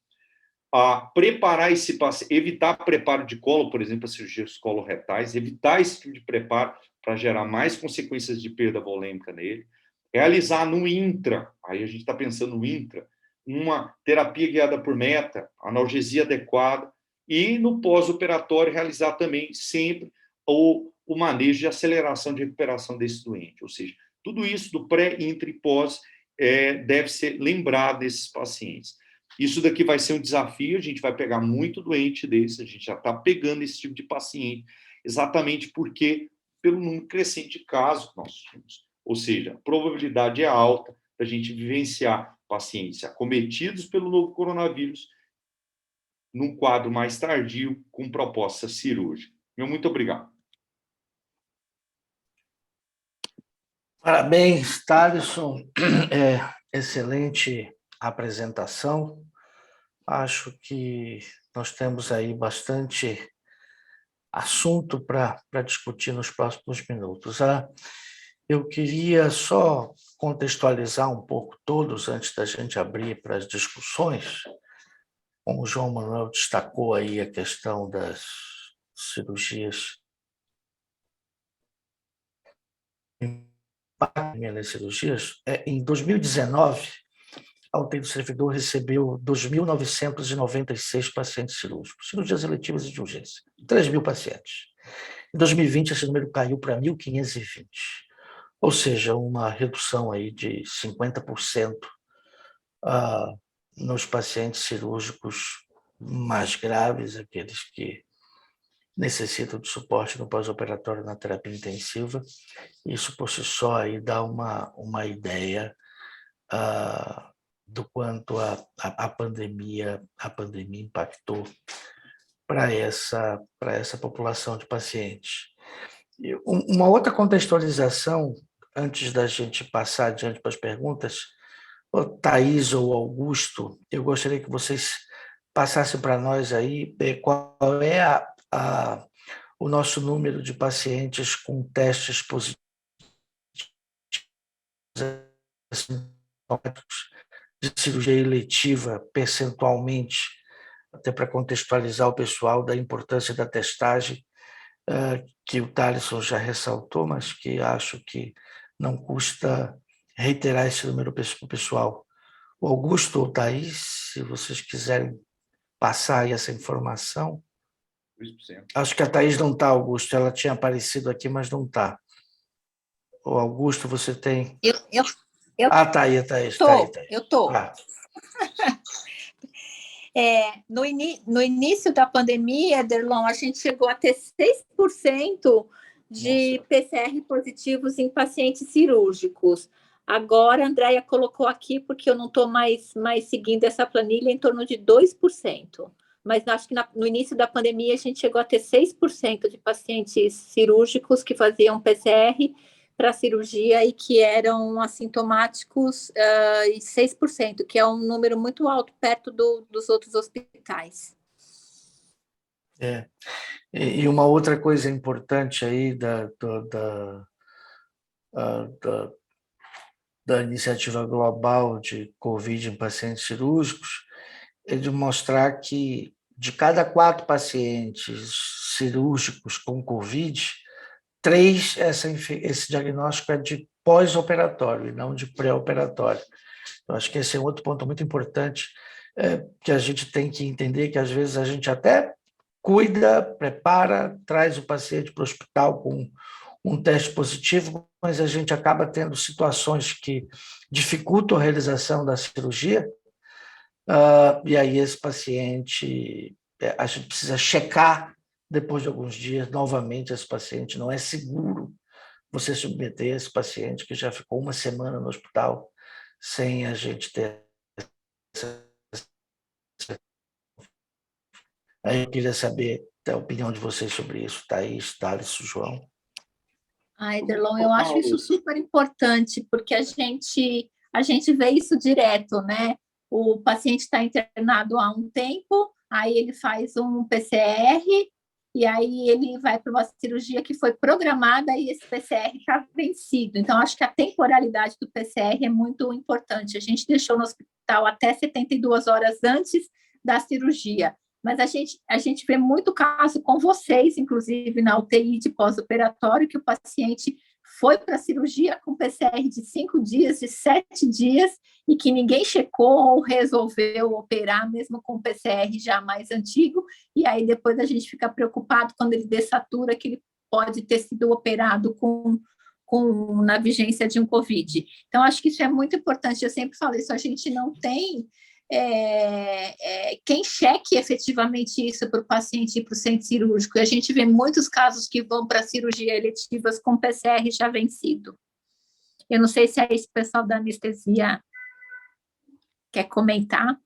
preparar esse paciente, evitar preparo de colo, por exemplo, as cirurgias coloretais, evitar esse tipo de preparo para gerar mais consequências de perda volêmica nele, realizar no intra, aí a gente está pensando no intra, uma terapia guiada por meta, analgesia adequada, e no pós-operatório realizar também sempre o manejo de aceleração de recuperação desse doente. Ou seja, tudo isso do pré, intra e pós deve ser lembrado desses pacientes. Isso daqui vai ser um desafio, a gente vai pegar muito doente desse, a gente já está pegando esse tipo de paciente, exatamente porque, pelo número crescente de casos que nós temos. Ou seja, a probabilidade é alta para a gente vivenciar pacientes acometidos pelo novo coronavírus num quadro mais tardio com proposta cirúrgica. Meu muito obrigado. Parabéns, Thalisson. Excelente apresentação. Acho que nós temos aí bastante assunto para discutir nos próximos minutos. Eu queria só contextualizar um pouco todos, antes da gente abrir para as discussões. Como o João Manuel destacou aí a questão das cirurgias, nas cirurgias, em 2019, a UTI do servidor recebeu 2.996 pacientes cirúrgicos, cirurgias eletivas e de urgência, 3.000 pacientes. Em 2020, esse número caiu para 1.520, ou seja, uma redução aí de 50% nos pacientes cirúrgicos mais graves, aqueles que necessitam de suporte no pós-operatório na terapia intensiva. Isso por si só aí dá uma ideia do quanto a pandemia impactou para essa população de pacientes. E uma outra contextualização, antes da gente passar adiante para as perguntas, Thaís ou Augusto, eu gostaria que vocês passassem para nós aí qual é o nosso número de pacientes com testes positivos de cirurgia eletiva percentualmente, até para contextualizar o pessoal da importância da testagem, que o Thalisson já ressaltou, mas que acho que não custa reiterar esse número para o pessoal. O Augusto ou Thaís, se vocês quiserem passar aí essa informação. 2%. Acho que a Thaís não está, Augusto, ela tinha aparecido aqui, mas não está. O Augusto, você tem... Eu tá aí, Thaís. Eu estou. No início da pandemia, Derlon, a gente chegou a ter 6% de PCR positivos em pacientes cirúrgicos. Agora, a Andréia colocou aqui, porque eu não estou mais seguindo essa planilha, em torno de 2%. Mas acho que no início da pandemia a gente chegou a ter 6% de pacientes cirúrgicos que faziam PCR para cirurgia e que eram assintomáticos, e 6%, que é um número muito alto, perto dos outros hospitais. E uma outra coisa importante aí da iniciativa global de Covid em pacientes cirúrgicos é de mostrar que de cada 4 pacientes cirúrgicos com Covid, 3, esse diagnóstico é de pós-operatório e não de pré-operatório. Eu acho que esse é outro ponto muito importante, que a gente tem que entender, que às vezes a gente até cuida, prepara, traz o paciente para o hospital com um teste positivo, mas a gente acaba tendo situações que dificultam a realização da cirurgia, e aí esse paciente, a gente precisa checar depois de alguns dias, novamente, esse paciente. Não é seguro você submeter esse paciente que já ficou uma semana no hospital sem a gente ter essa... Aí eu queria saber a opinião de vocês sobre isso, Thaís, Thales, João. Derlon, eu acho isso super importante, porque a gente vê isso direto, né? O paciente está internado há um tempo, aí ele faz um PCR, e aí ele vai para uma cirurgia que foi programada e esse PCR está vencido. Então, acho que a temporalidade do PCR é muito importante. A gente deixou no hospital até 72 horas antes da cirurgia. Mas a gente vê muito caso com vocês, inclusive na UTI de pós-operatório, que o paciente foi para a cirurgia com PCR de 5 dias, de 7 dias, e que ninguém checou ou resolveu operar, mesmo com o PCR já mais antigo, e aí depois a gente fica preocupado quando ele dessatura que ele pode ter sido operado na vigência de um Covid. Então, acho que isso é muito importante, eu sempre falo isso, a gente não tem... quem cheque efetivamente isso para o paciente e para o centro cirúrgico. E a gente vê muitos casos que vão para cirurgia eletivas com PCR já vencido. Eu não sei se é esse pessoal da anestesia quer comentar.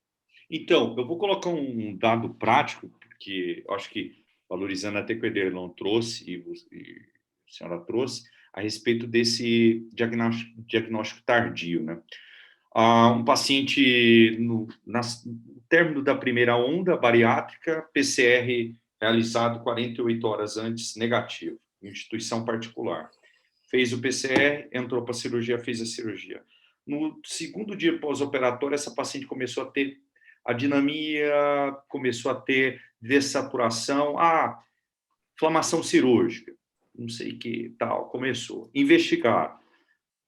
Então, eu vou colocar um dado prático, porque eu acho que, valorizando até que o Ederlon trouxe e a senhora trouxe, a respeito desse diagnóstico tardio, né? Um paciente, no término da primeira onda bariátrica, PCR realizado 48 horas antes, negativo, instituição particular. Fez o PCR, entrou para a cirurgia, fez a cirurgia. No segundo dia pós-operatório, essa paciente começou a ter adinamia, começou a ter dessaturação, inflamação cirúrgica, não sei que tal, começou. Investigar.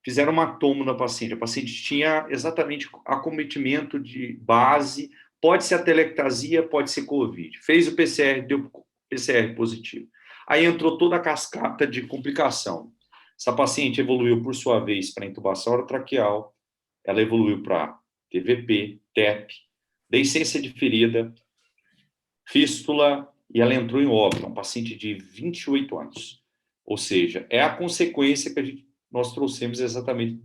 Fizeram uma tomo na paciente. A paciente tinha exatamente acometimento de base, pode ser atelectasia, pode ser COVID. Fez o PCR, deu PCR positivo. Aí entrou toda a cascata de complicação. Essa paciente evoluiu, por sua vez, para intubação orotraqueal, ela evoluiu para TVP, TEP, deiscência de ferida, fístula, e ela entrou em óbito, um paciente de 28 anos. Ou seja, é a consequência que nós trouxemos exatamente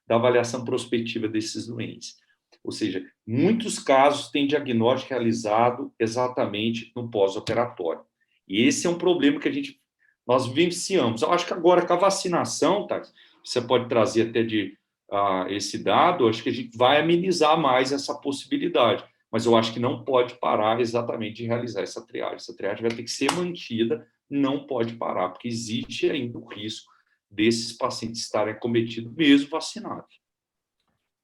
da avaliação prospectiva desses doentes. Ou seja, muitos casos têm diagnóstico realizado exatamente no pós-operatório. E esse é um problema que nós vivenciamos. Eu acho que agora com a vacinação, tá, você pode trazer até esse dado, acho que a gente vai amenizar mais essa possibilidade. Mas eu acho que não pode parar exatamente de realizar essa triagem. Essa triagem vai ter que ser mantida, não pode parar, porque existe ainda o risco desses pacientes estarem acometidos mesmo vacinados.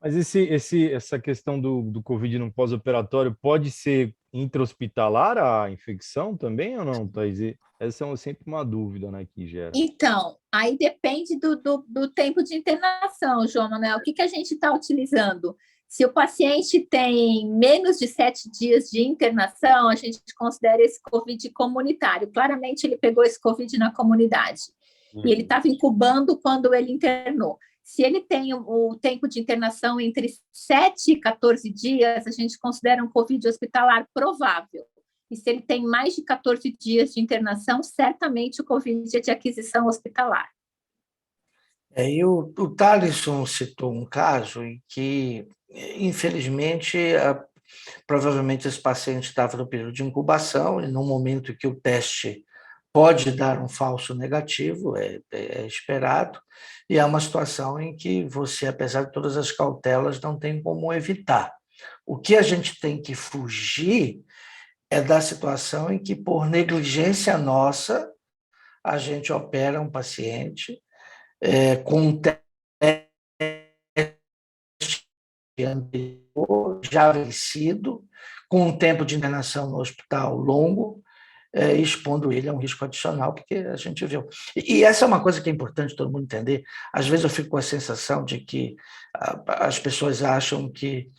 Mas essa questão do Covid no pós-operatório pode ser intra-hospitalar a infecção também ou não, Thais? Essa é sempre uma dúvida, né, que gera. Então, aí depende do tempo de internação, João Manuel. O que a gente está utilizando? Se o paciente tem menos de 7 dias de internação, a gente considera esse COVID comunitário. Claramente, ele pegou esse COVID na comunidade. E ele estava incubando quando ele internou. Se ele tem o tempo de internação entre 7 e 14 dias, a gente considera um COVID hospitalar provável. E se ele tem mais de 14 dias de internação, certamente o COVID é de aquisição hospitalar. E o Thaleson citou um caso em que, infelizmente, provavelmente esse paciente estava no período de incubação e no momento em que o teste pode dar um falso negativo, é esperado, e é uma situação em que você, apesar de todas as cautelas, não tem como evitar. O que a gente tem que fugir é da situação em que, por negligência nossa, a gente opera um paciente com um teste anterior, já vencido, com um tempo de internação no hospital longo, expondo ele a um risco adicional, porque a gente viu. E essa é uma coisa que é importante todo mundo entender. Às vezes eu fico com a sensação de que as pessoas acham que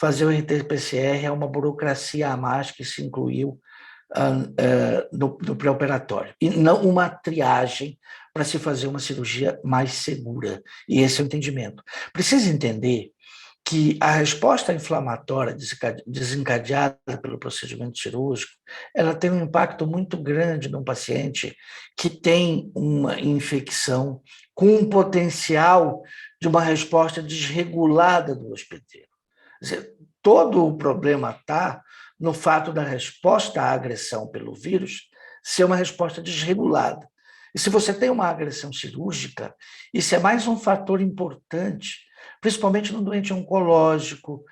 fazer o RT-PCR é uma burocracia a mais que se incluiu no pré-operatório, e não uma triagem para se fazer uma cirurgia mais segura. E esse é o entendimento. Precisa entender que a resposta inflamatória desencadeada pelo procedimento cirúrgico, ela tem um impacto muito grande num paciente que tem uma infecção com um potencial de uma resposta desregulada do hospedeiro. Quer dizer, todo o problema está no fato da resposta à agressão pelo vírus ser uma resposta desregulada. E se você tem uma agressão cirúrgica, isso é mais um fator importante, principalmente no doente oncológico,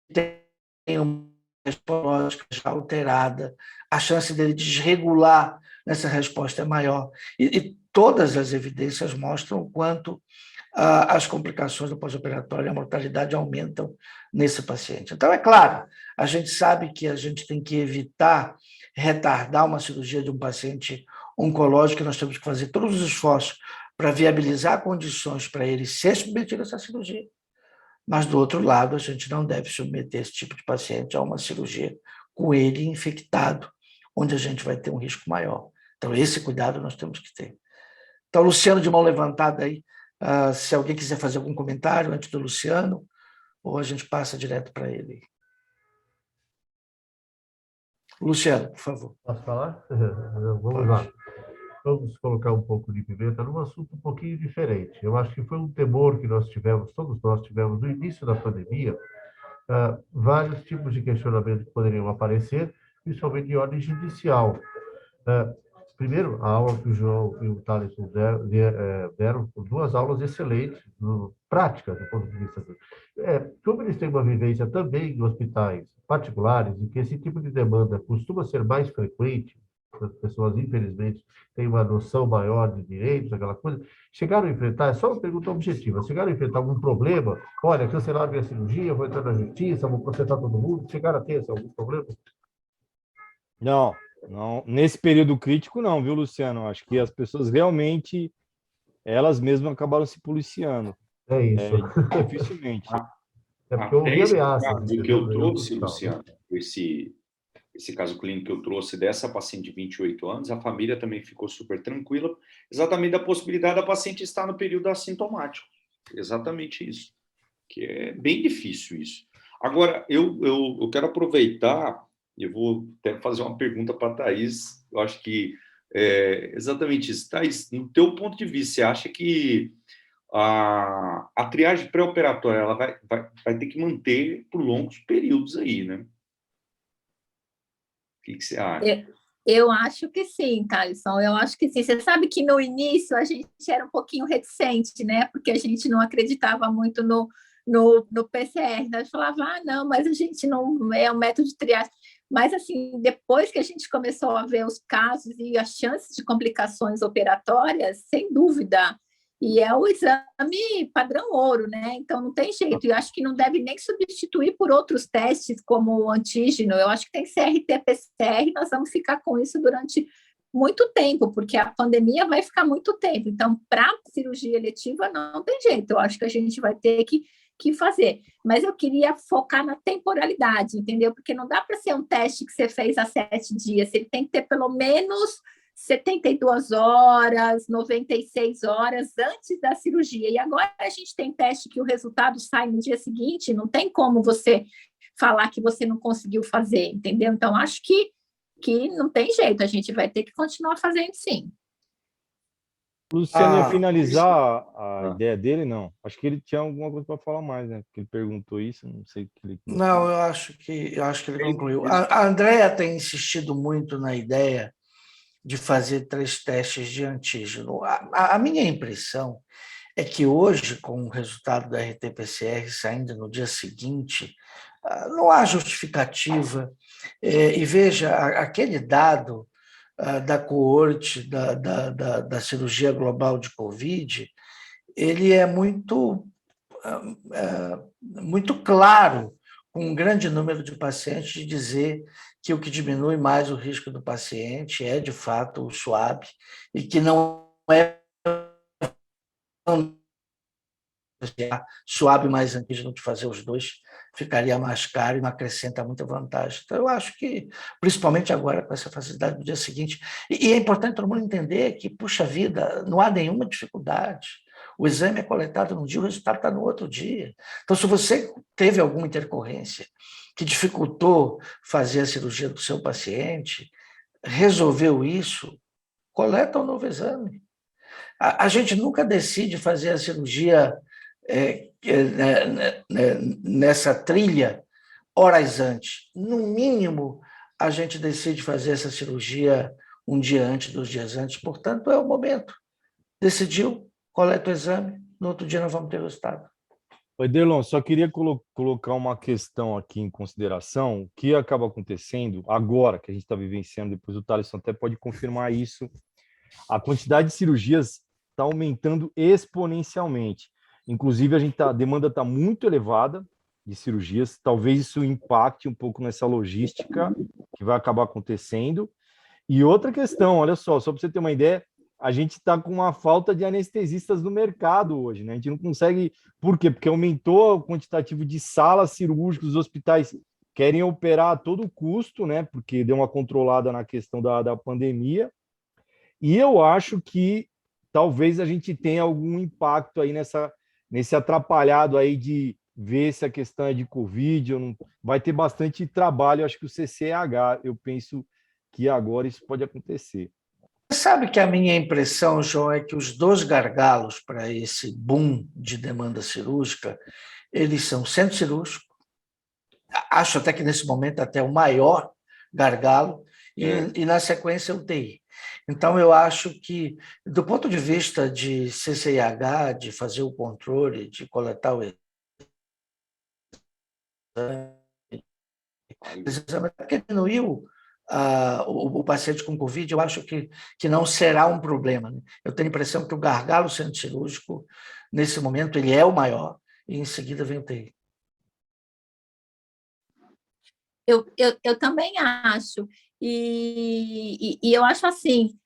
que tem uma resposta já alterada, a chance dele desregular nessa resposta é maior. E todas as evidências mostram o quanto as complicações do pós-operatório e a mortalidade aumentam nesse paciente. Então, é claro, a gente sabe que a gente tem que evitar retardar uma cirurgia de um paciente oncológico, nós temos que fazer todos os esforços para viabilizar condições para ele ser submetido a essa cirurgia. Mas, do outro lado, a gente não deve submeter esse tipo de paciente a uma cirurgia com ele infectado, onde a gente vai ter um risco maior. Então, esse cuidado nós temos que ter. Então, Luciano, de mão levantada aí, se alguém quiser fazer algum comentário antes do Luciano, ou a gente passa direto para ele. Luciano, por favor. Posso falar? Vamos lá. Vamos colocar um pouco de pimenta num assunto um pouquinho diferente. Eu acho que foi um temor que nós tivemos, todos nós tivemos no início da pandemia, vários tipos de questionamentos que poderiam aparecer, principalmente de ordem judicial. Primeiro, a aula que o João e o Thaleson deram, duas aulas excelentes, práticas, do ponto de vista como eles têm uma vivência também em hospitais particulares, e que esse tipo de demanda costuma ser mais frequente, as pessoas, infelizmente, têm uma noção maior de direitos, aquela coisa, chegaram a enfrentar, é só uma pergunta objetiva, chegaram a enfrentar algum problema? Olha, cancelaram minha cirurgia, vou entrar na justiça, vou processar todo mundo, chegaram a ter algum problema? Não, não. Nesse período crítico, não, viu, Luciano? Acho que as pessoas realmente, elas mesmas acabaram se policiando. É isso. Dificilmente. É porque houve ameaças. O que eu trouxe, Luciano, esse caso clínico que eu trouxe dessa paciente de 28 anos, a família também ficou super tranquila, exatamente da possibilidade da paciente estar no período assintomático. Exatamente isso. Que é bem difícil isso. Agora, eu quero aproveitar, eu vou até fazer uma pergunta para a Thaís, eu acho que exatamente isso. Thaís, no teu ponto de vista, você acha que a triagem pré-operatória ela vai ter que manter por longos períodos aí, né? O que você acha? Eu acho que sim, Thaleson, eu acho que sim. Você sabe que no início a gente era um pouquinho reticente, né? Porque a gente não acreditava muito no PCR, né? A gente falava, não, mas a gente não é um método de triagem. Mas, assim, depois que a gente começou a ver os casos e as chances de complicações operatórias, sem dúvida, e é o exame padrão ouro, né? Então, não tem jeito. E eu acho que não deve nem substituir por outros testes, como o antígeno. Eu acho que tem CRT-PCR, nós vamos ficar com isso durante muito tempo, porque a pandemia vai ficar muito tempo. Então, para cirurgia eletiva, não tem jeito. Eu acho que a gente vai ter que fazer. Mas eu queria focar na temporalidade, entendeu? Porque não dá para ser um teste que você fez há 7 dias. Ele tem que ter pelo menos 72 horas, 96 horas antes da cirurgia. E agora a gente tem teste que o resultado sai no dia seguinte, não tem como você falar que você não conseguiu fazer, entendeu? Então, acho que não tem jeito, a gente vai ter que continuar fazendo sim. Luciano ia finalizar a ideia dele, não? Acho que ele tinha alguma coisa para falar mais, né? Porque ele perguntou isso, não sei o que ele... Não, eu acho que ele concluiu. A Andrea tem insistido muito na ideia de fazer 3 testes de antígeno. A minha impressão é que hoje, com o resultado da RT-PCR saindo no dia seguinte, não há justificativa. E veja, aquele dado da coorte da cirurgia global de Covid, ele é muito claro, com um grande número de pacientes, de dizer que o que diminui mais o risco do paciente é, de fato, o SWAB, e que não é SWAB mais antígeno de fazer os dois, ficaria mais caro e não acrescenta muita vantagem. Então, eu acho que, principalmente agora, com essa facilidade do dia seguinte, e é importante todo mundo entender que, puxa vida, não há nenhuma dificuldade. O exame é coletado num dia, o resultado está no outro dia. Então, se você teve alguma intercorrência que dificultou fazer a cirurgia do seu paciente, resolveu isso, coleta um novo exame. A gente nunca decide fazer a cirurgia nessa trilha horas antes. No mínimo, a gente decide fazer essa cirurgia um dia antes, 2 dias antes. Portanto, é o momento. Decidiu, coleta o exame, no outro dia nós vamos ter o resultado. Ederlon, só queria colocar uma questão aqui em consideração. O que acaba acontecendo agora, que a gente está vivenciando, depois o Thaleson até pode confirmar isso, a quantidade de cirurgias está aumentando exponencialmente. Inclusive, a demanda está muito elevada de cirurgias. Talvez isso impacte um pouco nessa logística que vai acabar acontecendo. E outra questão, olha só para você ter uma ideia, a gente está com uma falta de anestesistas no mercado hoje, né? A gente não consegue... Por quê? Porque aumentou o quantitativo de salas cirúrgicas, os hospitais querem operar a todo custo, né? Porque deu uma controlada na questão da pandemia. E eu acho que talvez a gente tenha algum impacto aí nesse atrapalhado aí de ver se a questão é de Covid ou não. Vai ter bastante trabalho, acho que o CCH, eu penso que agora isso pode acontecer. Sabe que a minha impressão, João, é que os 2 gargalos para esse boom de demanda cirúrgica, eles são centro cirúrgico acho até que nesse momento até o maior gargalo, e na sequência UTI. Então, eu acho que, do ponto de vista de CCIH, de fazer o controle, de coletar o exame, porque diminuiu o paciente com Covid, eu acho que não será um problema. Né? Eu tenho a impressão que o gargalo centro cirúrgico, nesse momento, ele é o maior, e em seguida vem o TI. Eu também acho. E eu acho assim,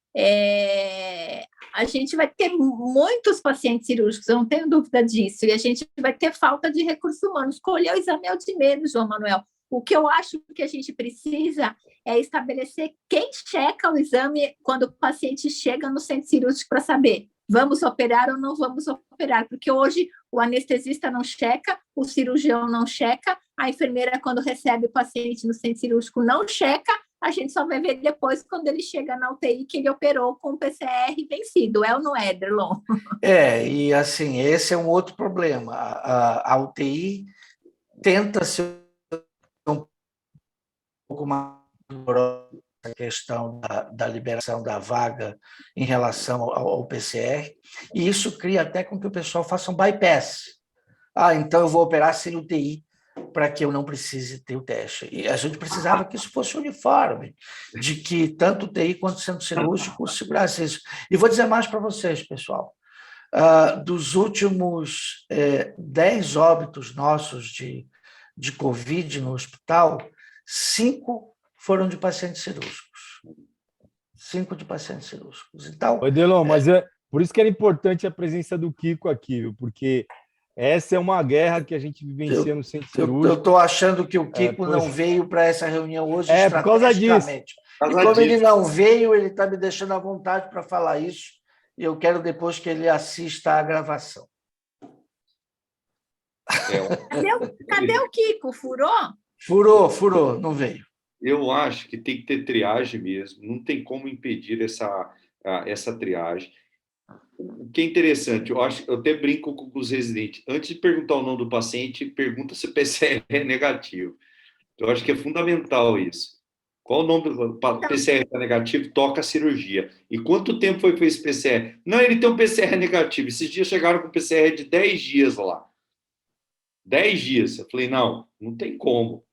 a gente vai ter muitos pacientes cirúrgicos, eu não tenho dúvida disso, e a gente vai ter falta de recursos humanos. Escolher o exame é o de menos, João Manuel. O que eu acho que a gente precisa é estabelecer quem checa o exame quando o paciente chega no centro cirúrgico para saber vamos operar ou não vamos operar, porque hoje o anestesista não checa, o cirurgião não checa, a enfermeira, quando recebe o paciente no centro cirúrgico, não checa, a gente só vai ver depois, quando ele chega na UTI, que ele operou com o PCR vencido, é ou não é, Ederlon? E assim, esse é um outro problema. A UTI tenta ser um pouco mais a questão da liberação da vaga em relação ao PCR, e isso cria até com que o pessoal faça um bypass. Então eu vou operar sem UTI para que eu não precise ter o teste. E a gente precisava que isso fosse uniforme, de que tanto o TI quanto o centro cirúrgico segurasse isso. E vou dizer mais para vocês, pessoal. Dos últimos 10 óbitos nossos de Covid no hospital, 5 foram de pacientes cirúrgicos. 5 de pacientes cirúrgicos. Então, Delon, mas por isso que era importante a presença do Kiko aqui, viu? Porque essa é uma guerra que a gente vivencia no centro cirúrgico. Eu estou achando que o Kiko não veio para essa reunião hoje por causa disso. E como ele não veio, ele está me deixando à vontade para falar isso, e eu quero depois que ele assista à gravação. Cadê o Kiko? Furou? Furou, não veio. Eu acho que tem que ter triagem mesmo, não tem como impedir essa triagem. O que é interessante, eu até brinco com os residentes, antes de perguntar o nome do paciente, pergunta se o PCR é negativo. Eu acho que é fundamental isso. Qual o nome do PCR está negativo? Toca a cirurgia. E quanto tempo foi feito esse PCR? Não, ele tem um PCR negativo. Esses dias chegaram com PCR de 10 dias lá. 10 dias. Eu falei, não tem como.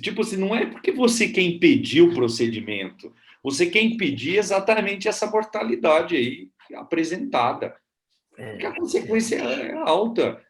Tipo assim, não é porque você quer impedir o procedimento, você quer impedir exatamente essa mortalidade aí apresentada. Porque a consequência é alta.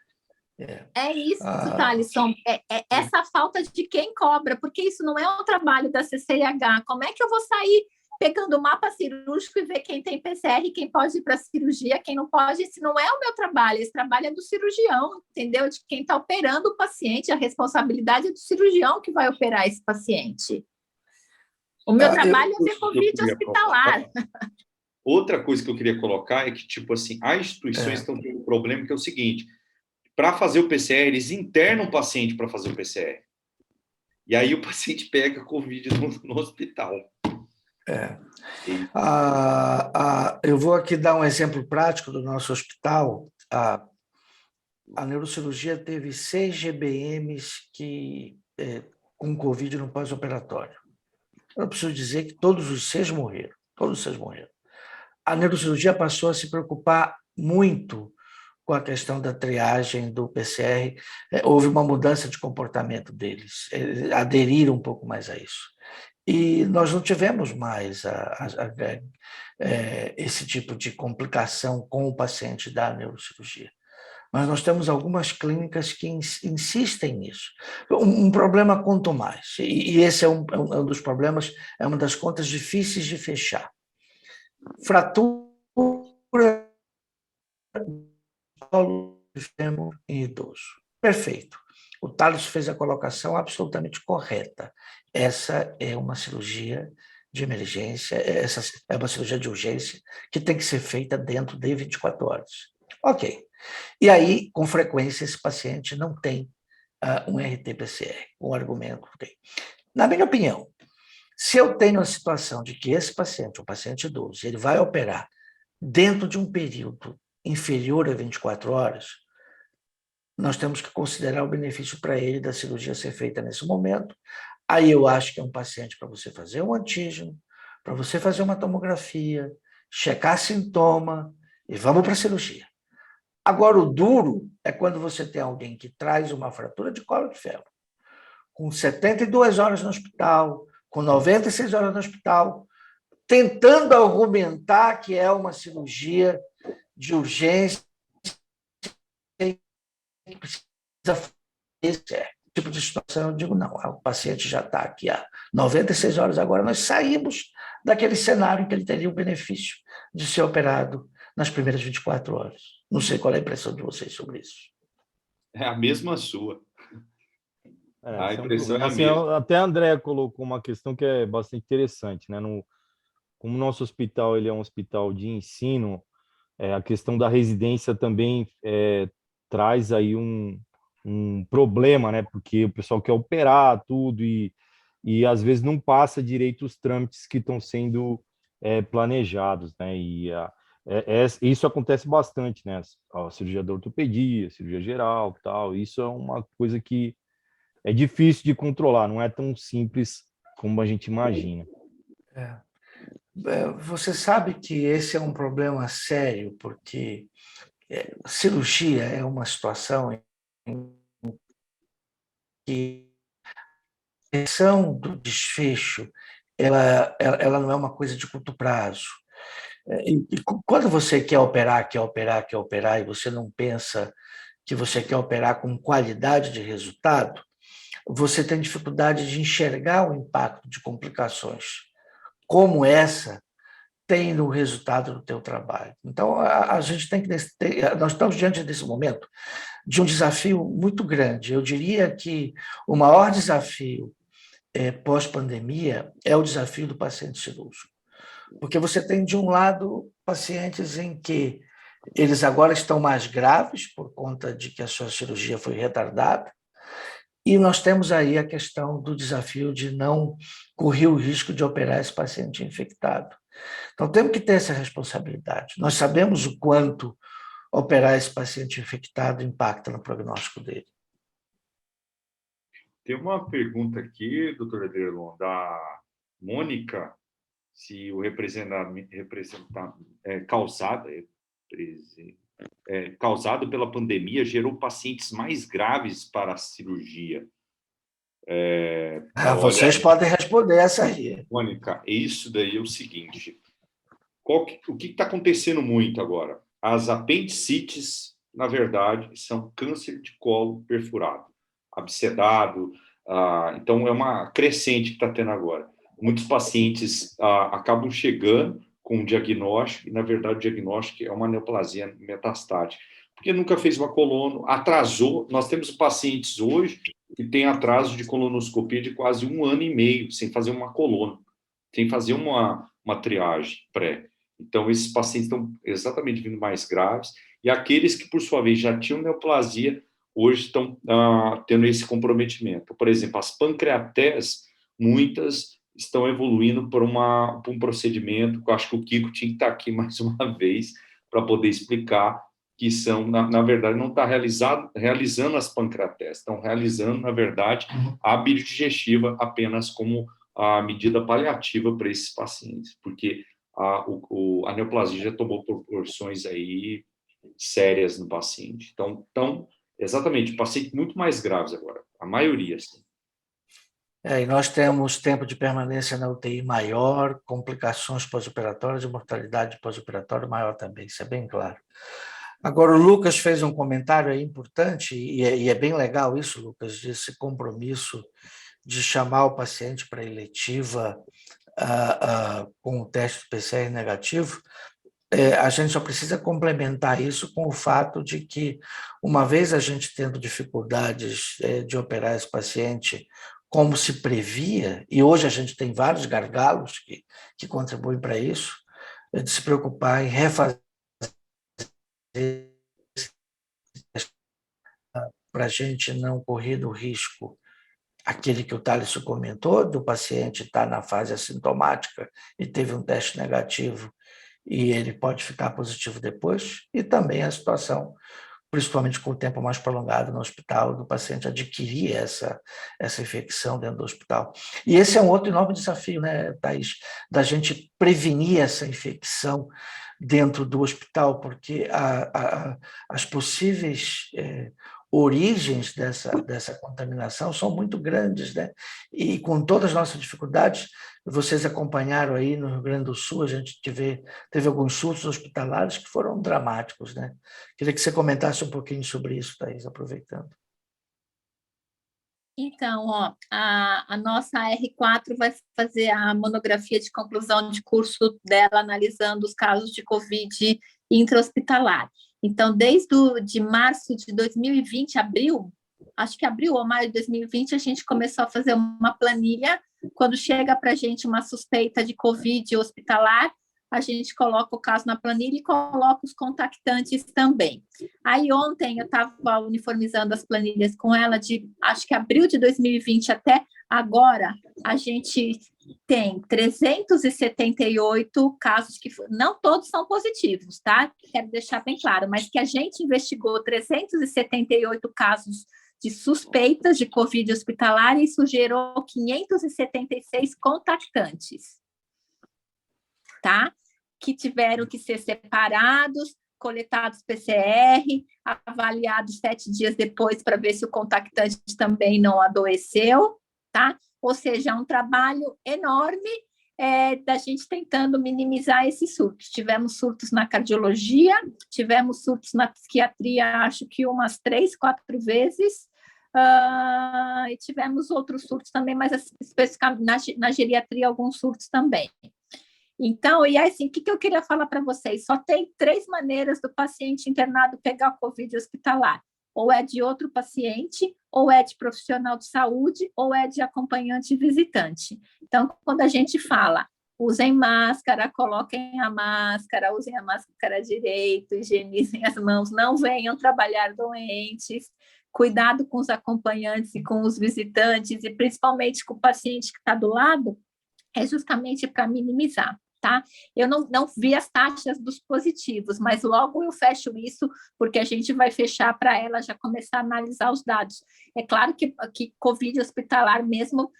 É isso, Thalisson. É essa falta de quem cobra, porque isso não é um trabalho da CCIH. Como é que eu vou sair pegando o mapa cirúrgico e ver quem tem PCR, quem pode ir para a cirurgia, quem não pode? Esse não é o meu trabalho, esse trabalho é do cirurgião, entendeu? De quem está operando o paciente, a responsabilidade é do cirurgião que vai operar esse paciente. O meu trabalho é ver Covid hospitalar. Outra coisa que eu queria colocar é que, tipo assim, as instituições estão tendo um problema que é o seguinte: para fazer o PCR, eles internam o paciente para fazer o PCR. E aí o paciente pega Covid no hospital. Eu vou aqui dar um exemplo prático do nosso hospital. A neurocirurgia teve 6 GBMs com Covid no pós-operatório. Eu preciso dizer que todos os 6 morreram. Todos os 6 morreram. A neurocirurgia passou a se preocupar muito com a questão da triagem do PCR. Houve uma mudança de comportamento deles. Eles aderiram um pouco mais a isso. E nós não tivemos mais esse tipo de complicação com o paciente da neurocirurgia. Mas nós temos algumas clínicas que insistem nisso. Um problema quanto mais, e esse é um dos problemas, é uma das contas difíceis de fechar. Fratura de fêmur em idoso. Perfeito. O Thales fez a colocação absolutamente correta. Essa é uma cirurgia de emergência, essa é uma cirurgia de urgência que tem que ser feita dentro de 24 horas. Ok. E aí, com frequência, esse paciente não tem um RT-PCR, um argumento tem. Na minha opinião, se eu tenho a situação de que esse paciente, um paciente idoso, ele vai operar dentro de um período inferior a 24 horas, nós temos que considerar o benefício para ele da cirurgia ser feita nesse momento. Aí eu acho que é um paciente para você fazer um antígeno, para você fazer uma tomografia, checar sintoma e vamos para a cirurgia. Agora, o duro é quando você tem alguém que traz uma fratura de colo de ferro, com 72 horas no hospital, com 96 horas no hospital, tentando argumentar que é uma cirurgia de urgência que precisa fazer tipo de situação. Eu digo, não, o paciente já está aqui há 96 horas, agora nós saímos daquele cenário em que ele teria o benefício de ser operado nas primeiras 24 horas. Não sei qual é a impressão de vocês sobre isso. É a mesma sua. A impressão é a assim, mesma. até a André colocou uma questão que é bastante interessante, né? Como o nosso hospital ele é um hospital de ensino, a questão da residência também traz aí um problema, né? Porque o pessoal quer operar tudo e às vezes não passa direito os trâmites que estão sendo planejados, né? E isso acontece bastante, né? A cirurgia da ortopedia, cirurgia geral, tal. Isso é uma coisa que é difícil de controlar, não é tão simples como a gente imagina. Você sabe que esse é um problema sério, porque cirurgia é uma situação em que a questão do desfecho ela não é uma coisa de curto prazo. E quando você quer operar, e você não pensa que você quer operar com qualidade de resultado, você tem dificuldade de enxergar o impacto de complicações como essa tem no resultado do teu trabalho. Então, a gente tem que... Nós estamos diante desse momento de um desafio muito grande. Eu diria que o maior desafio pós-pandemia é o desafio do paciente cirúrgico. Porque você tem, de um lado, pacientes em que eles agora estão mais graves por conta de que a sua cirurgia foi retardada, e nós temos aí a questão do desafio de não correr o risco de operar esse paciente infectado. Então, temos que ter essa responsabilidade. Nós sabemos o quanto operar esse paciente infectado impacta no prognóstico dele. Tem uma pergunta aqui, doutor Ederlon, da Mônica, se o causado pela pandemia gerou pacientes mais graves para a cirurgia. Vocês podem responder essa aí. Mônica, isso daí é o seguinte, o que está acontecendo muito agora? As apendicites, na verdade, são câncer de colo perfurado, abscedado, então é uma crescente que está tendo agora. Muitos pacientes acabam chegando com um diagnóstico, e, na verdade, o diagnóstico é uma neoplasia metastática, porque nunca fez uma colono, atrasou. Nós temos pacientes hoje que têm atraso de colonoscopia de quase 1 ano e meio, sem fazer uma colono, sem fazer uma triagem pré. Então, esses pacientes estão exatamente vindo mais graves, e aqueles que, por sua vez, já tinham neoplasia, hoje estão tendo esse comprometimento. Por exemplo, as pancreatés, muitas estão evoluindo por um procedimento, que eu acho que o Kiko tinha que estar aqui mais uma vez para poder explicar, que são, na verdade, não está realizando as pancreatés, estão realizando, na verdade, a biodigestiva apenas como a medida paliativa para esses pacientes, porque a neoplasia já tomou proporções aí sérias no paciente. Então, exatamente, pacientes muito mais graves agora, a maioria, sim. E nós temos tempo de permanência na UTI maior, complicações pós-operatórias e mortalidade pós-operatória maior também, isso é bem claro. Agora, o Lucas fez um comentário aí importante, e é bem legal isso, Lucas, desse compromisso de chamar o paciente para a eletiva com o teste PCR negativo. A gente só precisa complementar isso com o fato de que, uma vez a gente tendo dificuldades de operar esse paciente como se previa, e hoje a gente tem vários gargalos que contribuem para isso, de se preocupar em refazer para a gente não correr o risco, aquele que o Thales comentou, do paciente estar na fase assintomática e teve um teste negativo e ele pode ficar positivo depois, e também a situação principalmente com o tempo mais prolongado no hospital, do paciente adquirir essa infecção dentro do hospital. E esse é um outro enorme desafio, né, Thaís, da gente prevenir essa infecção dentro do hospital, porque as possíveis origens dessa contaminação são muito grandes, né? E com todas as nossas dificuldades, vocês acompanharam aí no Rio Grande do Sul, a gente teve alguns surtos hospitalares que foram dramáticos, né? Queria que você comentasse um pouquinho sobre isso, Thaís, aproveitando. Então, ó, a nossa R4 vai fazer a monografia de conclusão de curso dela, analisando os casos de Covid intra-hospitalar. Então, de março de 2020, acho que abril ou maio de 2020, a gente começou a fazer uma planilha. Quando chega para a gente uma suspeita de Covid hospitalar, a gente coloca o caso na planilha e coloca os contactantes também. Aí ontem eu estava uniformizando as planilhas com ela acho que abril de 2020 até agora, a gente tem 378 casos que não todos são positivos, tá? Quero deixar bem claro, mas que a gente investigou 378 casos de suspeitas de Covid hospitalar e isso gerou 576 contactantes, tá? Que tiveram que ser separados, coletados PCR, avaliados 7 dias depois para ver se o contactante também não adoeceu, tá? Ou seja, é um trabalho enorme da gente tentando minimizar esses surtos. Tivemos surtos na cardiologia, tivemos surtos na psiquiatria, acho que umas 3, 4 vezes, e tivemos outros surtos também, mas especificamente na geriatria, alguns surtos também. Então, e assim, o que eu queria falar para vocês? Só tem 3 maneiras do paciente internado pegar o Covid hospitalar. Ou é de outro paciente, ou é de profissional de saúde, ou é de acompanhante visitante. Então, quando a gente fala, usem máscara, coloquem a máscara, usem a máscara direito, higienizem as mãos, não venham trabalhar doentes, cuidado com os acompanhantes e com os visitantes, e principalmente com o paciente que está do lado, é justamente para minimizar, tá? Eu não vi as taxas dos positivos, mas logo eu fecho isso, porque a gente vai fechar para ela já começar a analisar os dados. É claro que Covid hospitalar mesmo,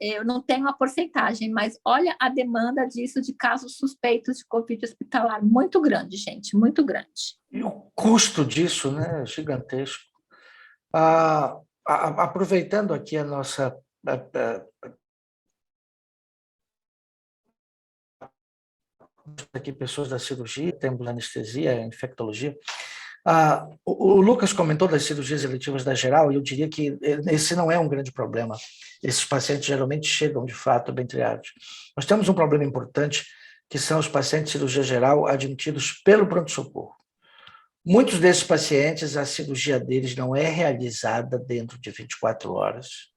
eu não tenho a porcentagem, mas olha a demanda disso de casos suspeitos de Covid hospitalar, muito grande, gente, muito grande. E o custo disso, né, é gigantesco. Aproveitando aqui a nossa aqui pessoas da cirurgia, temos anestesia, infectologia. O Lucas comentou das cirurgias eletivas da geral, e eu diria que esse não é um grande problema. Esses pacientes geralmente chegam, de fato, bem triados. Nós temos um problema importante, que são os pacientes de cirurgia geral admitidos pelo pronto-socorro. Muitos desses pacientes, a cirurgia deles não é realizada dentro de 24 horas.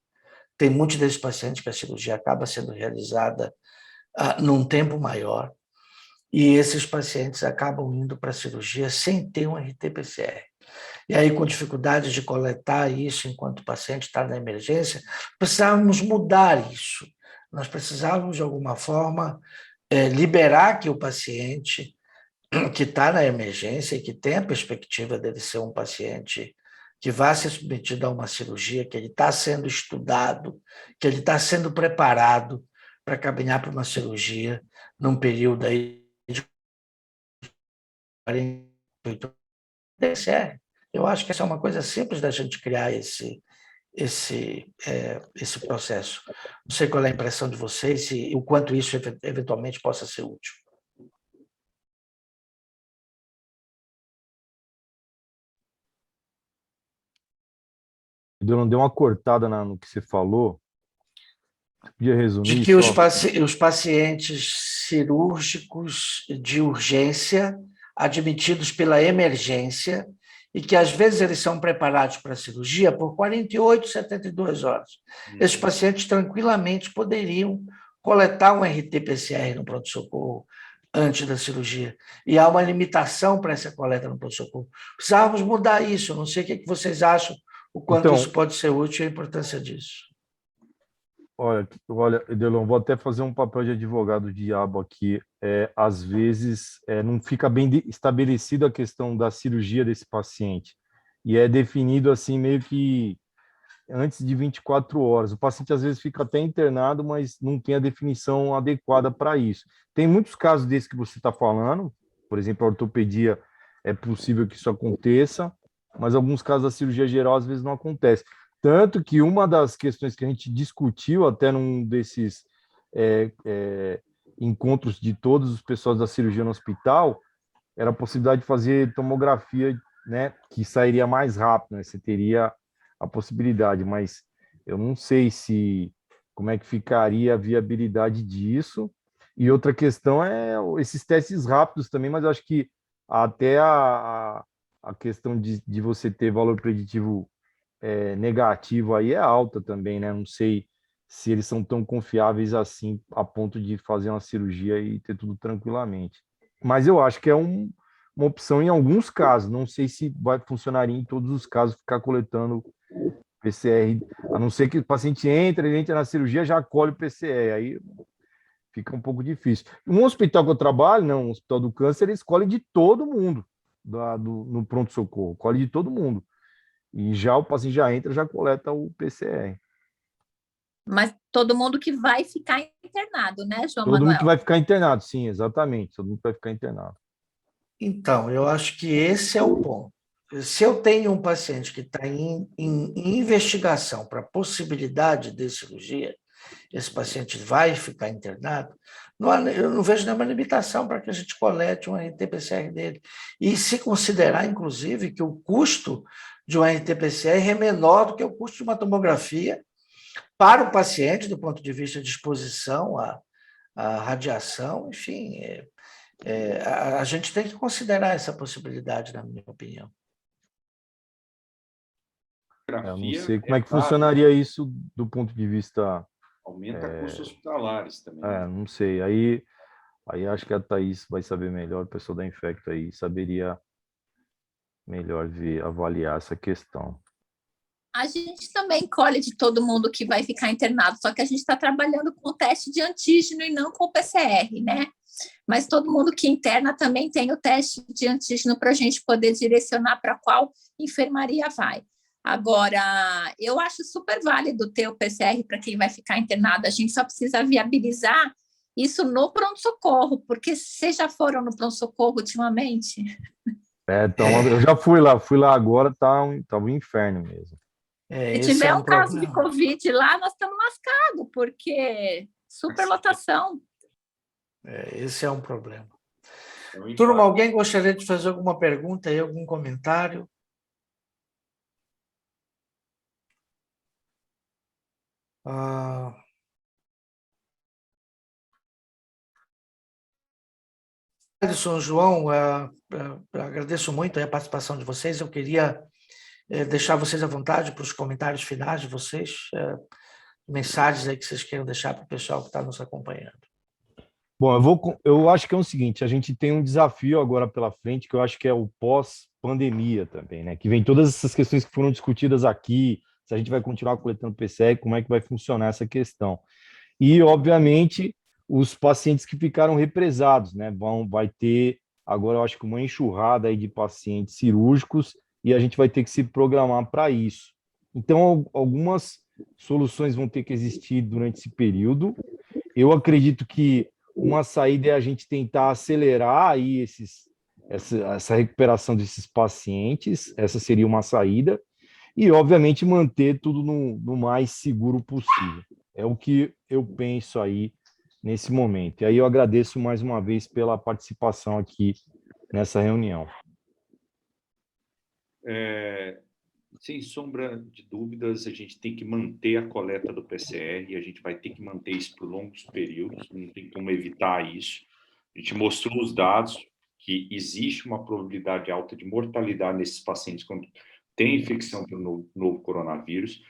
Tem muitos desses pacientes que a cirurgia acaba sendo realizada num tempo maior. E esses pacientes acabam indo para a cirurgia sem ter um RT-PCR. E aí, com dificuldade de coletar isso enquanto o paciente está na emergência, precisávamos mudar isso. Nós precisávamos, de alguma forma, liberar que o paciente que está na emergência e que tem a perspectiva dele ser um paciente que vai ser submetido a uma cirurgia, que ele está sendo estudado, que ele está sendo preparado para caminhar para uma cirurgia num período aí de 48 PCR. Eu acho que essa é uma coisa simples da gente criar esse processo. Não sei qual é a impressão de vocês e o quanto isso eventualmente possa ser útil. Deu uma cortada no que você falou. Podia resumir De que só? os pacientes cirúrgicos de urgência, admitidos pela emergência, e que às vezes eles são preparados para a cirurgia por 48, 72 horas. Esses pacientes tranquilamente poderiam coletar um RT-PCR no pronto-socorro antes da cirurgia. E há uma limitação para essa coleta no pronto-socorro. Precisávamos mudar isso. Não sei o que vocês acham, o quanto isso pode ser útil e a importância disso. Olha, Edelon, vou até fazer um papel de advogado diabo aqui. Às vezes não fica bem estabelecida a questão da cirurgia desse paciente. e é definido assim meio que antes de 24 horas. O paciente às vezes fica até internado, mas não tem a definição adequada para isso. Tem muitos casos desses que você está falando, por exemplo, a ortopedia, é possível que isso aconteça, mas alguns casos da cirurgia geral às vezes não acontece. Tanto que uma das questões que a gente discutiu até num desses encontros de todos os pessoas da cirurgia no hospital era a possibilidade de fazer tomografia, né, que sairia mais rápido, né? Você teria a possibilidade, mas eu não sei se como é que ficaria a viabilidade disso. E outra questão é esses testes rápidos também, mas eu acho que até a questão de você ter valor preditivo negativo aí é alta também, né? Não sei se eles são tão confiáveis assim a ponto de fazer uma cirurgia e ter tudo tranquilamente. Mas eu acho que é uma opção em alguns casos. Não sei se vai funcionar em todos os casos ficar coletando PCR, a não ser que o paciente ele entra na cirurgia, já colhe o PCR, aí fica um pouco difícil. Um hospital que eu trabalho, não, um hospital do câncer, eles colhem de todo mundo no pronto-socorro, colhe de todo mundo. E já o paciente já entra, já coleta o PCR. Mas todo mundo que vai ficar internado, né, João Todo mundo que Manuel? vai ficar internado, sim, exatamente. Todo mundo vai ficar internado. Então, eu acho que esse é o ponto. Se eu tenho um paciente que está em investigação para possibilidade de cirurgia, esse paciente vai ficar internado, eu não vejo nenhuma limitação para que a gente colete um RT-PCR dele. E se considerar, inclusive, que o custo de um RT-PCR é menor do que o custo de uma tomografia para o paciente, do ponto de vista de exposição à radiação, enfim, a gente tem que considerar essa possibilidade, na minha opinião. Eu não sei como é que funcionaria isso do ponto de vista... Aumenta custos hospitalares também. Né? Não sei. Aí acho que a Thaís vai saber melhor, o pessoal da Infecto aí saberia melhor avaliar essa questão. A gente também colhe de todo mundo que vai ficar internado, só que a gente está trabalhando com o teste de antígeno e não com o PCR, né? Mas todo mundo que interna também tem o teste de antígeno para a gente poder direcionar para qual enfermaria vai. Agora, eu acho super válido ter o PCR para quem vai ficar internado. A gente só precisa viabilizar isso no pronto-socorro, porque vocês já foram no pronto-socorro ultimamente? Então, eu já fui lá agora, tá um inferno mesmo. Se tiver um caso de Covid lá, nós estamos lascados, porque superlotação. Esse é um problema. Turma, alguém gostaria de fazer alguma pergunta aí, algum comentário? Alisson, João, agradeço muito a participação de vocês. Eu queria deixar vocês à vontade para os comentários finais de vocês, mensagens aí que vocês queiram deixar para o pessoal que está nos acompanhando. Bom, eu acho que é o seguinte, a gente tem um desafio agora pela frente, que eu acho que é o pós-pandemia também, né? Que vem todas essas questões que foram discutidas aqui, se a gente vai continuar coletando PCR, como é que vai funcionar essa questão. E, obviamente, os pacientes que ficaram represados, né? Vai ter, agora eu acho que uma enxurrada aí de pacientes cirúrgicos e a gente vai ter que se programar para isso. Então, algumas soluções vão ter que existir durante esse período. Eu acredito que uma saída é a gente tentar acelerar aí essa recuperação desses pacientes, essa seria uma saída, e, obviamente, manter tudo no mais seguro possível. É o que eu penso aí nesse momento. E aí eu agradeço mais uma vez pela participação aqui nessa reunião. Sem sombra de dúvidas, a gente tem que manter a coleta do PCR e a gente vai ter que manter isso por longos períodos, não tem como evitar isso. A gente mostrou os dados que existe uma probabilidade alta de mortalidade nesses pacientes quando tem infecção pelo novo coronavírus.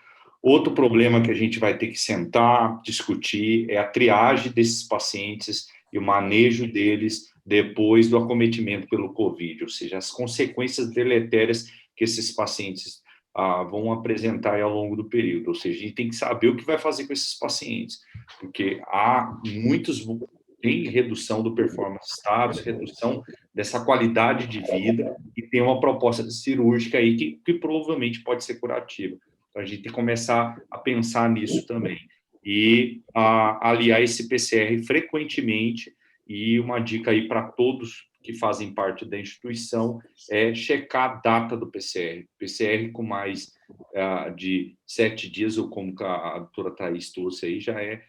Outro problema que a gente vai ter que sentar, discutir, é a triagem desses pacientes e o manejo deles depois do acometimento pelo Covid, ou seja, as consequências deletérias que esses pacientes vão apresentar ao longo do período. Ou seja, a gente tem que saber o que vai fazer com esses pacientes, porque há muitos tem redução do performance status, redução dessa qualidade de vida, e tem uma proposta cirúrgica aí que provavelmente pode ser curativa. Então, a gente tem que começar a pensar nisso também. E aliar esse PCR frequentemente, e uma dica aí para todos que fazem parte da instituição é checar a data do PCR. PCR com mais de 7 dias, ou como a doutora Thaís trouxe aí, já é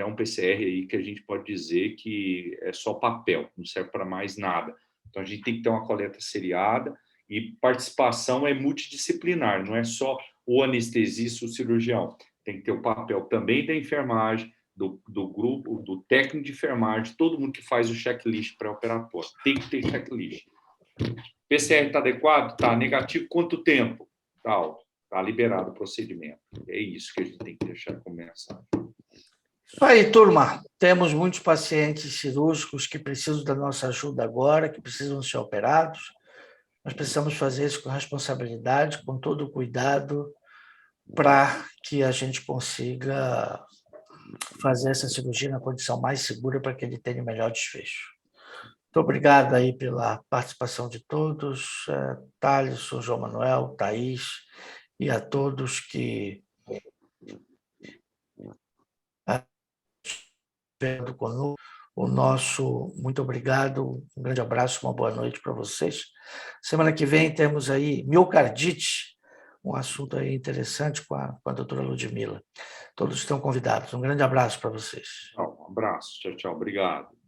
um PCR aí que a gente pode dizer que é só papel, não serve para mais nada. Então, a gente tem que ter uma coleta seriada, e participação é multidisciplinar, não é só o anestesista, o cirurgião. Tem que ter o papel também da enfermagem, do grupo, do técnico de enfermagem, todo mundo que faz o checklist pré-operatório. Tem que ter checklist. PCR está adequado? Está. Negativo, quanto tempo? Está liberado o procedimento. É isso que a gente tem que deixar como mensagem. Isso aí, turma. Temos muitos pacientes cirúrgicos que precisam da nossa ajuda agora, que precisam ser operados. Nós precisamos fazer isso com responsabilidade, com todo o cuidado, para que a gente consiga fazer essa cirurgia na condição mais segura para que ele tenha o melhor desfecho. Muito obrigado aí pela participação de todos, Thaleson, João Manuel, Thaís, e a todos que estiveram conosco. O nosso muito obrigado, um grande abraço, uma boa noite para vocês. Semana que vem temos aí miocardite, um assunto aí interessante com a doutora Ludmila. Todos estão convidados. Um grande abraço para vocês. Um abraço. Tchau, tchau. Obrigado.